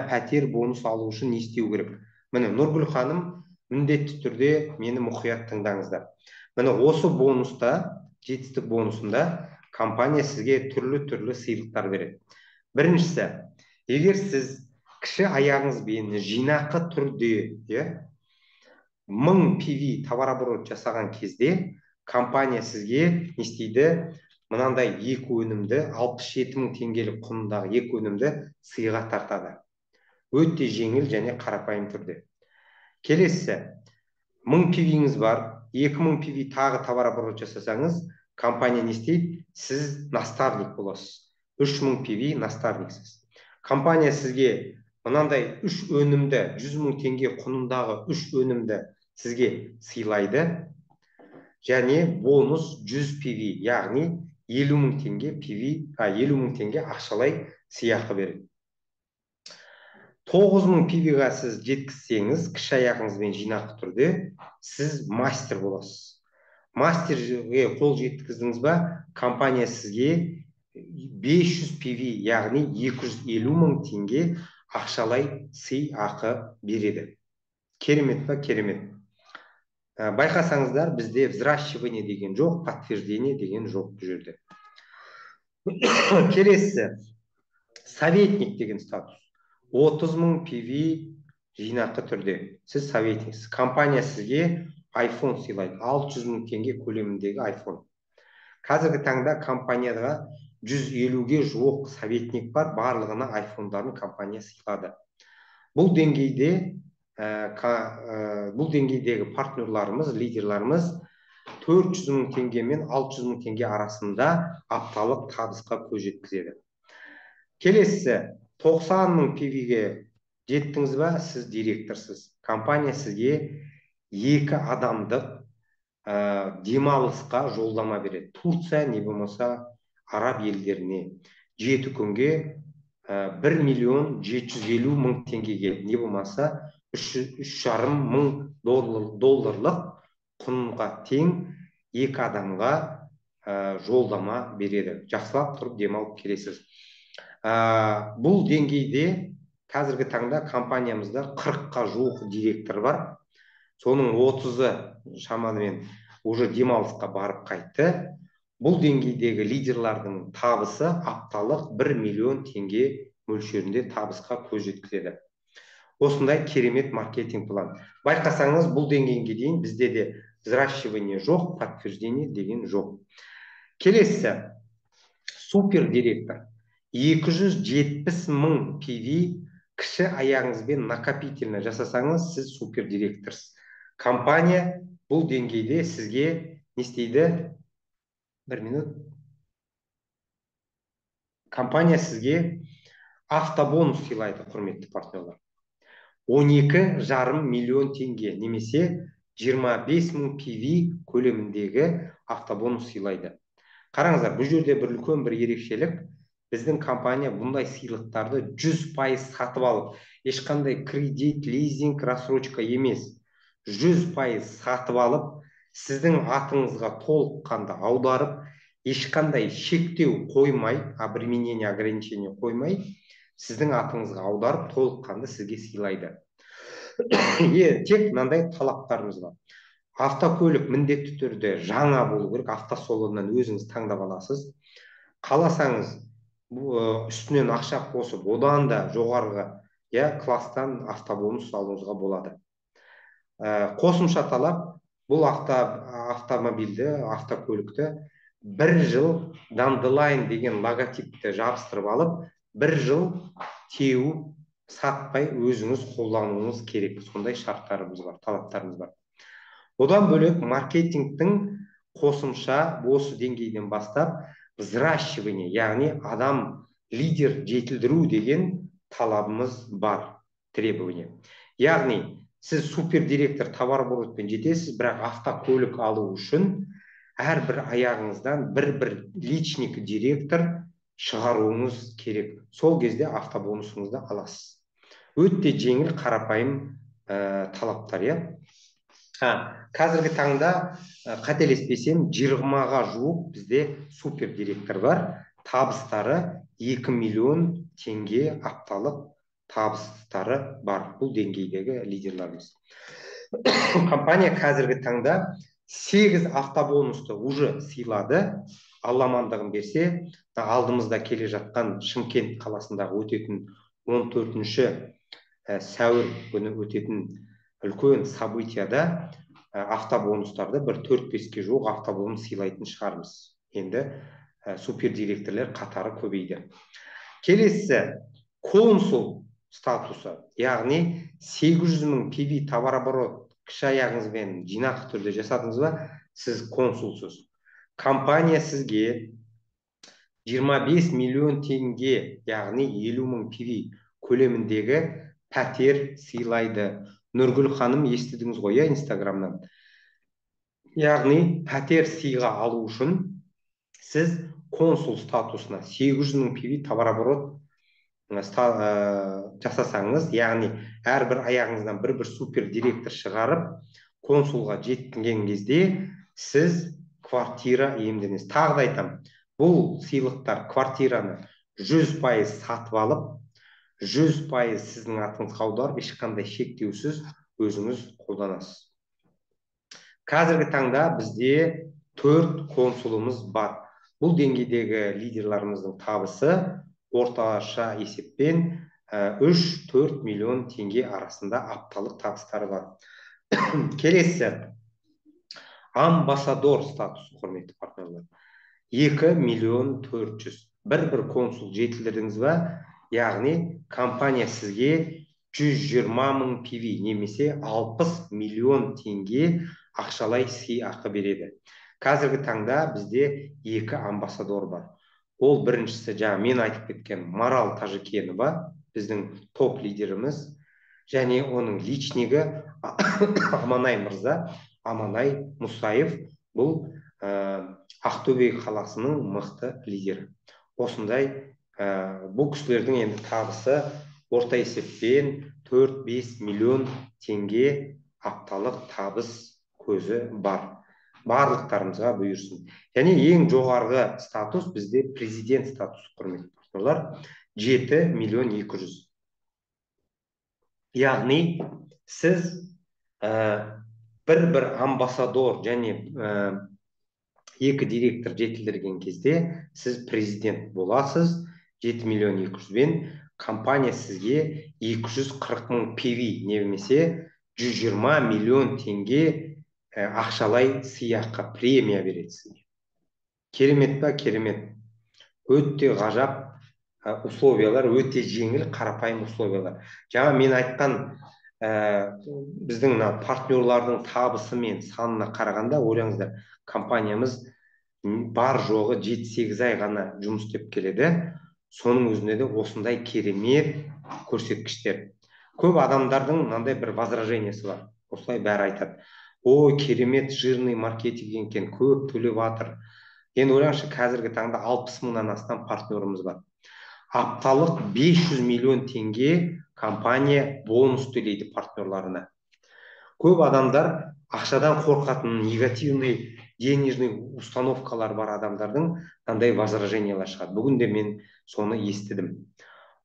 пәтер бонус алу үшін не істеу керек? Міне, Нұргүл ханым, міндетті түрде мені мұқият тыңдаңыздар. Міне, осы бонуста, жетістік бонусында компания сізге түрлі сыйлықтар береді. Біріншісі, егер сіз кіші аяғыңызбен жинақы түрде 1000 PV товар оборот жасаған кезде компания сізге не істейді? Мынандай екі өнімді, 67 мың теңгелік құнындағы екі өнімді сыйға тартады. Өте жеңіл және қарапайым түрде. Келесі, 1000 PV-іңіз бар, 2000 PV тағы товар оборот жасасаңыз, компания не істейді? Сіз наставник боласыз. 3000 PV наставниксіз. Компания сізге мынандай 3 өнімді, 100 мың теңге құнындағы 3 өнімді сізге сыйлайды. Және бонус 100 PV, яғни 50 мың теңге 50 мың теңге ақшалай сыйақы береді. 9000 PV-ға сіз жеткізсеңіз, кіші аяғыңызбен жинақы түрде, сіз мастер боласыз. Мастерге қол жеткіздіңіз ба, компания сізге 500 PV, яғни 250 мың теңге ақшалай сыйақы береді. Керемет па? Керемет. Байқасаңыздар, бізде взращивание деген жоқ, подтверждение деген жоқ бұл жерде. Келесі, советник деген статус. 30 мың PV жинақы түрде. Сіз советниксіз. Компания сізге iPhone сыйлайды. 600 мың теңге көлеміндегі iPhone. Қазіргі таңда компанияға 150-ге жуық советник бар, барлығына iPhone-дарын компания сыйлады. Бұл деңгейдегі партнерларымыз, лидерларымыз 400 мың теңге мен 600 мың теңге арасында апталық табысқа көз жеткізеді. Келесі, 90 мың PV-ге жеттіңіз ба, сіз директорсыз. Компания сізге 2 адамдық демалысқа жолдама береді. Турция не болмаса араб елдеріне 7 күнге 1.750.000 теңгеге, не болмаса 3,5 мың долларлық құнға тең 2 адамға жолдама береді. Жақсылап тұрып демалып келесіз. Бұл деңгейде қазіргі таңда компаниямызда 40-қа жуық директор бар. Соның 30-ы шамамен уже демалысқа барып қайтты. Бұл деңгейдегі лидерлардың табысы апталық 1 миллион теңге мөлшерінде табысқа көз жеткізеді. Осындай керемет маркетинг план. Байқасаңыз, бұл деңгейге дейін бізде де взращивание жоқ, подтверждение деген жоқ. Келесі, супер директор. 270 мың PV кіші аяғыңызбен накопительно жасасаңыз, сіз супер директорсыз. Компания бұл деңгейде сізге не істейді? 1 минут. Компания сізге автобонус сыйлайды, құрметті партнерлар. 12,5 миллион теңге немесе 25 мың PV көлеміндегі автобонус сыйлайды. Қараңыздар, бұл жерде бір үлкен бір ерекшелік. Біздің компания бұндай сыйлықтарды 100% сатып алып, ешқандай кредит, лизинг, рассрочка емес, 100% сатып алып, сіздің атыңызға толыққанды аударып, ешқандай шектеу қоймай, обременение, ограничение қоймай, сіздің атыңызға аударып, толыққанды сізге сыйлайды. Тек мынандай талаптарымыз бар. Автокөлік міндетті түрде жаңа болу керек, автосалоннан өзіңіз таңдап аласыз. Қаласаңыз, үстінен ақша қосып, одан да жоғарғы класстан автобонус алуыңызға болады. Қосымша талап, бұл автомобильді, автокөлікті 1 жыл Dandelion деген логотипті жабыстырып алып, 1 жыл теуіп, сатпай өзіңіз қолдануыңыз керек. Сондай шарттарымыз бар, талаптарымыз бар. Одан бөлек маркетингтің қосымша осы деңгейден бастап взращивание, яғни адам лидер жетілдіру деген талабымыз бар, требование. Яғни сіз супер директор товарооборотпен жетесіз, бірақ автокөлік алу үшін әрбір аяғыңыздан бір личник директор шығаруыңыз керек. Сол кезде автобонусыңызды аласыз. Өте жеңіл, қарапайым талаптар. Қазіргі таңда қателеспесем 20-ға жуық бізде супер директор бар. Табыстары 2 миллион теңге апталық табыстары бар. Бұл деңгейдегі лидерларымыз. Компания қазіргі таңда 8 автобонусты уже сыйлады. Алла амандығын берсе, алдымызда келе жатқан Шымкент қаласындағы өтетін 14-ші сәуір күні өтетін үлкен событияда автобонустарды бір 4-5-ке жуық автобонус сыйлайтын шығармыз. Енді супер директорлер қатары көбейді. Келесі, консул статусы, яғни 800 мың PV товарооборот кіші аяғыңызбен жинақы түрде жасадыңыз ба, сіз консулсыз. Компания сізге 25 миллион теңге, яғни 50 мың PV көлеміндегі пәтер сыйлайды. Нұргүл ханым, естідіңіз ғой, Инстаграмнан. Яғни пәтер сыйға алу үшін сіз консул статусына 800 мың PV товарооборот жасасаңыз, яғни әрбір аяғыңыздан бір супер директор шығарып, консулға жеткен кезде сіз квартира иемденесіз. Тағы да айтамын, бұл сыйлықтар квартираны 100% сатып алып, 100% сіздің атыңызға аударып, ешқандай шектеусіз өзіңіз қолданасыз. Қазіргі таңда бізде 4 консулымыз бар. Бұл деңгейдегі лидерларымыздың табысы орташа есеппен 3-4 миллион теңге арасында апталық табыстары бар. Келесі, амбассадор статусы, құрметті партнерлар. 2 миллион 400. Бір консул жетілдірдіңіз ба, яғни компания сізге 120 мың PV немесе 60 миллион теңге ақшалай сыйақы береді. Қазіргі таңда бізде 2 амбассадор бар. Ол біріншісі жаңа мен айтып кеткен Марал Тажикенова, біздің топ лидеріміз, және оның личнигі Аманай мырза, Аманай Мұсаев, бұл Ақтөбе қаласының мықты лидері. Осындай бұл кісілердің енді табысы орта есеппен 4-5 миллион теңге апталық табыс көзі бар. Барлықтарымызға бұйырсын. Және ең жоғарғы статус бізде президент статусы, құрметті партнерлар, 7 миллион 200. Яғни сіз бір амбассадор және 2 директор жетілдірген кезде сіз президент боласыз. 7 миллион 200-бен компания сізге 240 мың PV немесе 120 миллион теңге ақшалай сыйақы, премия береді сізге. Керемет па? Керемет. Өте ғажап условиялар, өте жеңіл, қарапайым условиялар. Жаңа мен айтқан біздің партнерлардың табысы мен санына қарағанда, ойлаңыздар, компаниямыз бар жоғы 7-8 ай ғана жұмыс істеп келеді. Соның өзінде де осындай керемет көрсеткіштер. Көп адамдардың мынандай бір возражениесі бар. Осылай бәрі айтады: ой, керемет жирный маркетинг екен, көп төлеп жатыр. Енді ойлаңызшы, қазіргі таңда 60 мыңнан астам партнеріміз бар. Апталық 500 миллион теңге компания бонус төлейді партнерларына. Көп адамдар ақшадан қорқатын, негативный денежный установкалар бар адамдардың мынандай возражениялар шығады. Бүгін де мен соны естідім.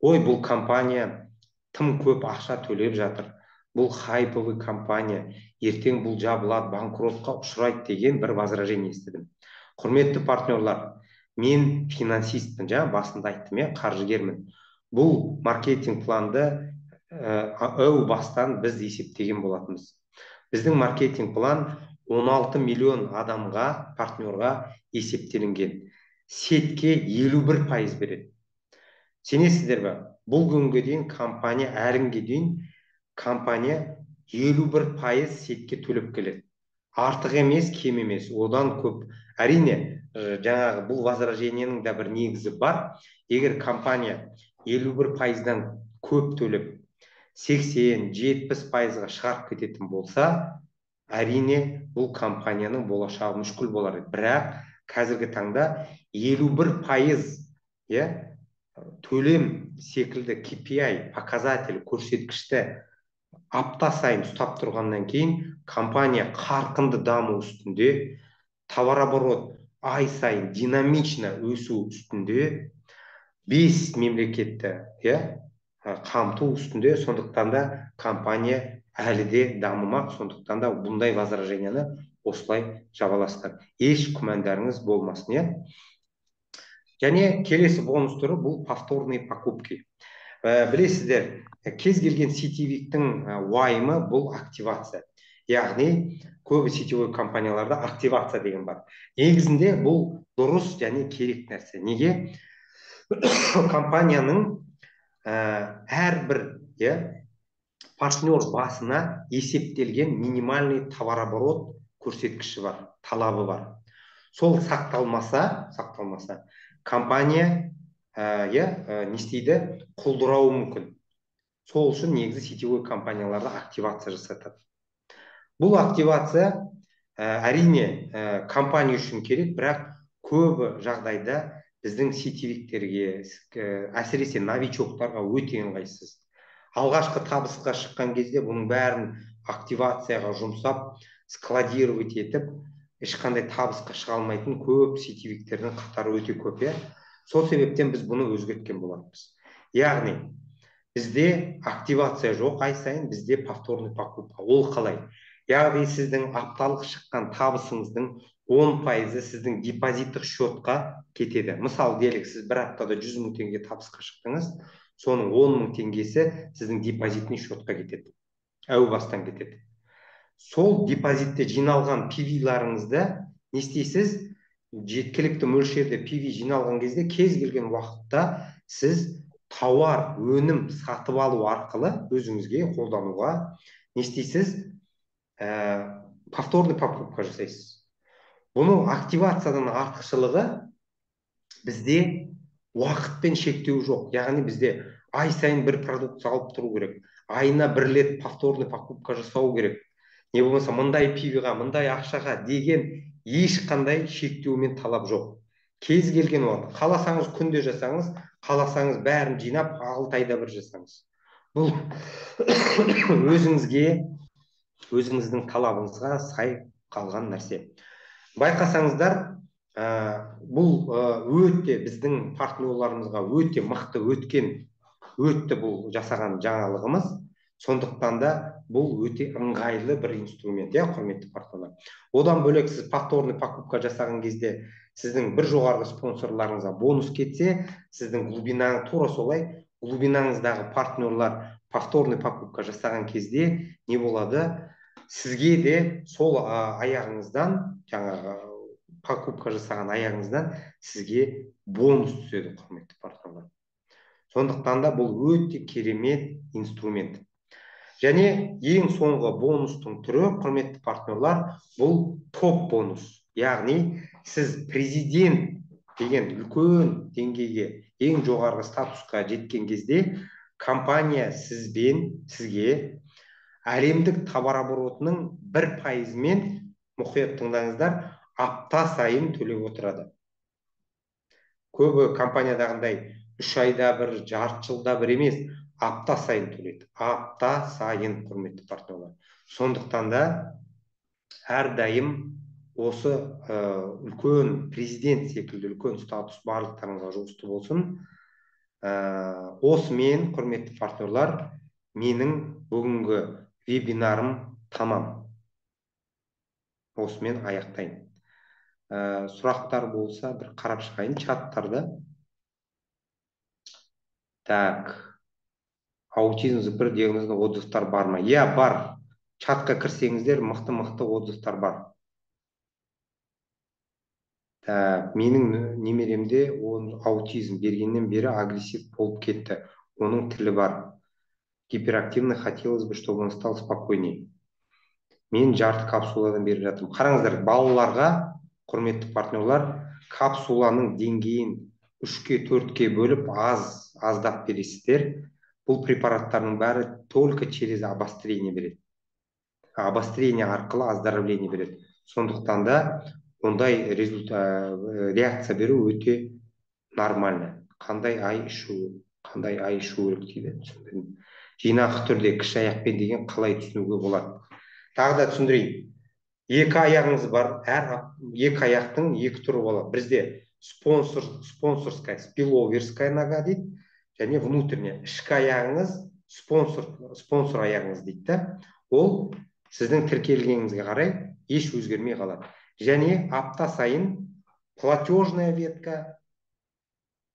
Ой, бұл компания тым көп ақша төлеп жатыр. Бұл хайповый компания, ертең бұл жабылады, банкротқа ұшырайды деген бір возражение естідім. Құрметті партнерлар, мен финансистпін, жаңа басында айттым, қаржыгермін. Бұл маркетинг планды бастан біз есептеген болатынбыз. Біздің маркетинг план 16 миллион адамға, партнерға есептелінген. Сетке 51% береді. Сенесіздер бе? Бұл күнге дейін компания, әрінге дейін компания 51% сетке төлеп келеді. Артық емес, кем емес, одан көп. Әрине, жаңағы бұл возражениенің да бір негізі бар. Егер компания 51%-дан көп төлеп 80-70%-ға шығарып кететін болса, әрине бұл компанияның болашағы мүшкіл болар. Бірақ қазіргі таңда 51% төлем секілді KPI, показатель, көрсеткішті апта сайын ұстап тұрғаннан кейін компания қарқынды даму үстінде, товарооборот ай сайын динамично өсу үстінде, 5 мемлекетті қамту үстінде. Сондықтан да компания әлі де дамымақ. Сондықтан да бұндай возражениені осылай жабаластыр. Еш күмәндарыңыз болмасын. Және келесі бонус түрі бұл повторные покупки. Білесіздер, кез келген сетевиктің уайымы бұл активация. Яғни көбі сетевой компанияларда активация деген бар. Негізінде бұл дұрыс және керек нәрсе. Неге? Компанияның әрбір партнер басына есептелген минимальный товарооборот көрсеткіші бар, талабы бар. Сол сақталмаса, компания не істейді? Құлдырауы мүмкін. Сол үшін негізі сетевой компанияларда активация жасатады. Бұл активация әрине компания үшін керек, бірақ көбі жағдайда біздің сетевиктерге, әсіресе новичоктарға өте ыңғайсыз. Алғашқы табысқа шыққан кезде бұның бәрін активацияға жұмсап, складировать етіп, ешқандай табысқа шыға алмайтын көп сетевиктердің қатары өте көп. Сол себептен біз бұны өзгерткен боламыз. Яғни бізде активация жоқ, ай сайын бізде повторный покупка. Ол қалай? Яғни сіздің апталық шыққан табысыңыздың 10% сіздің депозиттік счетқа кетеді. Мысалы, делік, сіз бір аптада 100 мың теңге табысқа шықтыңыз, соның 10 мың теңгесі сіздің депозитный счетқа кетеді. Әу бастан кетеді. Сол депозитте жиналған PV-ларыңызды не істейсіз? Жеткілікті мөлшерде PV жиналған кезде кез келген уақытта сіз тауар, өнім сатып алу арқылы өзіңізге қолдануға не істейсіз? повторный покупка жасайсыз. Бұның активациядан артықшылығы бізде уақытпен шектеу жоқ. Яғни бізде ай сайын бір продукция алып тұру керек. Айына бір рет повторный покупка жасау керек. Не болмаса мындай пивиға, мындай ақшаға деген ешқандай шектеу мен талап жоқ. Кез келген уақыт. Қаласаңыз күнде жасаңыз, қаласаңыз бәрін жинап 6 айда бір жасаңыз. Бұл өзіңізге, өзіңіздің талабыңызға сай қалған нәрсе. Байқасаңыздар, бұл өте біздің партнерларымызға өте мықты өтті бұл жасаған жаңалығымыз. Сондықтан да бұл өте ыңғайлы бір инструмент, құрметті партнерлар. Одан бөлек сіз повторный покупка жасаған кезде сіздің бір жоғарғы спонсорларыңызға бонус кетсе, сіздің тура солай глубинаңыздағы партнерлар повторный покупка жасаған кезде не болады? Сізге де сол аяғыңыздан, жаңағы покупка жасаған аяғыңыздан сізге бонус түседі, құрметті партнерлар. Сондықтан да бұл өте керемет инструмент. Және ең соңғы бонустың түрі, құрметті партнерлар, бұл топ бонус. Яғни сіз президент деген үлкен деңгейге, ең жоғарғы статусқа жеткен кезде компания сізге әлемдік товар оборотының 1%-мен, мұқият тыңдаңыздар, апта сайын төлеп отырады. Көбі компаниядағындай 3 айда бір, жарты жылда бір емес, апта сайын төлейді. Апта сайын, құрметті партнерлар. Сондықтан да әрдайым осы үлкен президент секілді үлкен статус барлықтарыңызға жұғысты болсын. Осымен, құрметті партнерлар, менің бүгінгі вебинарым тамам. Осымен аяқтайын. Сұрақтар болса бір қарап шығайын чаттарда. Так, аутизм бір диагнозында отзывтар бар ма? Иә, бар. Чатқа кірсеңіздер, мықты отзывтар бар. Так, менің немеремде аутизм бергеннен бері агрессив болып кетті. Оның тілі бар. Гиперактивный, хотелось бы, чтобы он стал спокойнее. Мен жарты капсуладан беріп жатырмын. Қараңыздар, балаларға, құрметті партнерлар, капсуланың деңгейін 3-ке 4-ке бөліп аздап бересіздер. Бұл препараттардың бәрі только через обострение береді. Обострение арқылы оздоровление береді. Сондықтан да ондай реакция беру өте нормально. Қандай ай ішу керек дейді. Жинақы түрде кіші аяқпен деген қалай түсінуге болады? Тағы да түсіндірейін. 2 аяғыңыз бар, екі аяқтың 2 түрі болады. Бізде спонсорская, спиловерская нога дейді, және внутренняя, ішкі аяғыңыз спонсор аяғыңыз дейді. Ол сіздің тіркелгеніңізге қарай еш өзгермей қалады. Және апта сайын платежная ветка,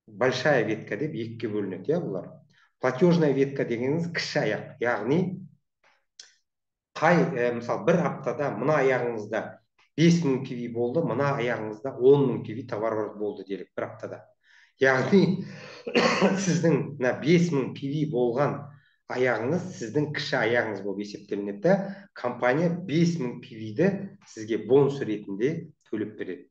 большая ветка деп 2-ке бөлінеді, бұлар. Платежная ветка дегеніңіз кіші аяқ, яғни мысалы бір аптада мына аяғыңызда 5000 PV болды, мына аяғыңызда 10.000 PV товар болды делік бір аптада. Яғни сіздің 5000 PV болған аяғыңыз сіздің кіші аяғыңыз болып есептелінеді. Компания 5000 PV-ді сізге бонус ретінде төлеп береді.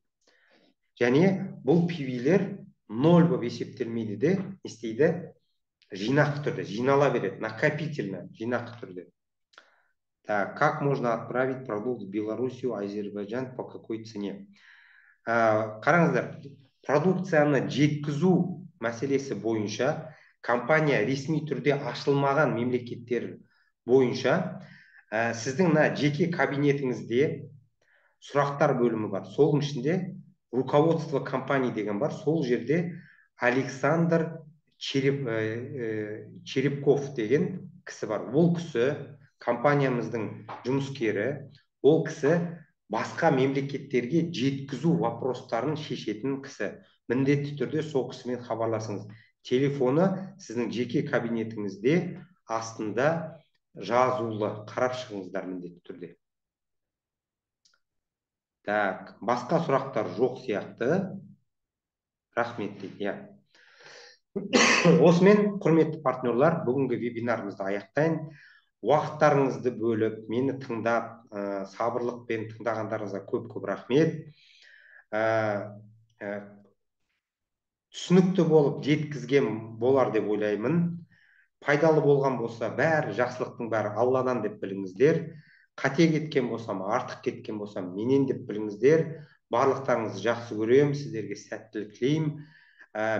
Және бұл PV-лер 0 болып есептелмейді де, істейді жинақы түрде, жинала береді, накопительно, жинақы түрде. Так, как можно отправить продукт в Белоруссию, Азербайджан, по какой цене? Қараңыздар, продукцияны жеткізу мәселесі бойынша компания ресми түрде ашылмаған мемлекеттер бойынша сіздің жеке кабинетіңізде сұрақтар бөлімі бар. Соның ішінде руководство компании деген бар. Сол жерде Александр Черепков деген кісі бар. Ол кісі компаниямыздың жұмыскері, ол кісі басқа мемлекеттерге жеткізу вопростарын шешетін кісі. Міндетті түрде сол кісімен хабарласыңыз. Телефоны сіздің жеке кабинетіңізде астында жазулы, қарап шығыңыздар міндетті түрде. Так, басқа сұрақтар жоқ сияқты. Рахмет дейді. Осымен, құрметті партнерлар, бүгінгі вебинарымызды аяқтайын. уақыттарыңызды бөліп мені тыңдап сабырлықпен тыңдағандарыңызға көп көп рахмет. ә, ә, түсінікті болып жеткізген болар деп ойлаймын. Пайдалы болған болса, бәрі жақсылықтың бәрі алладан деп біліңіздер. Қате кеткен болсам, артық кеткен болсам, менен деп біліңіздер. Барлықтарыңызды жақсы көремін, сіздерге сәттілік тілеймін.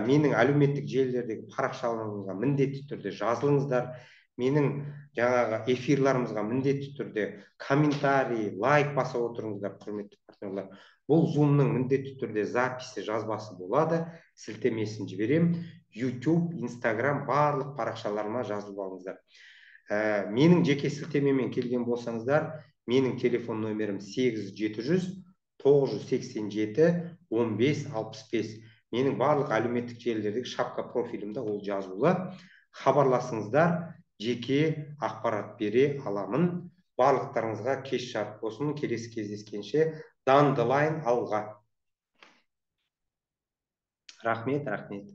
Менің әлеуметтік желілердегі парақшаларымызға міндетті түрде жазылыңыздар. Менің жаңағы эфирларымызға міндетті түрде комментарий, лайк баса отырыңыздар, құрметті партнерлар. Бұл зумның міндетті түрде записі, жазбасы болады. Сілтемесін жіберем. YouTube, Instagram барлық парақшаларыма жазылып алыңыздар. Менің жеке сілтемемен келген болсаңыздар, менің телефон номерім 8700 987 1565. Менің барлық әлеуметтік желілердегі шапка профилімде ол жазулы. Хабарласыңыздар, жеке ақпарат бере аламын. Барлықтарыңызға кеш жарық болсын. Келесі кездескенше Dandelion алға. Рахмет, рахмет.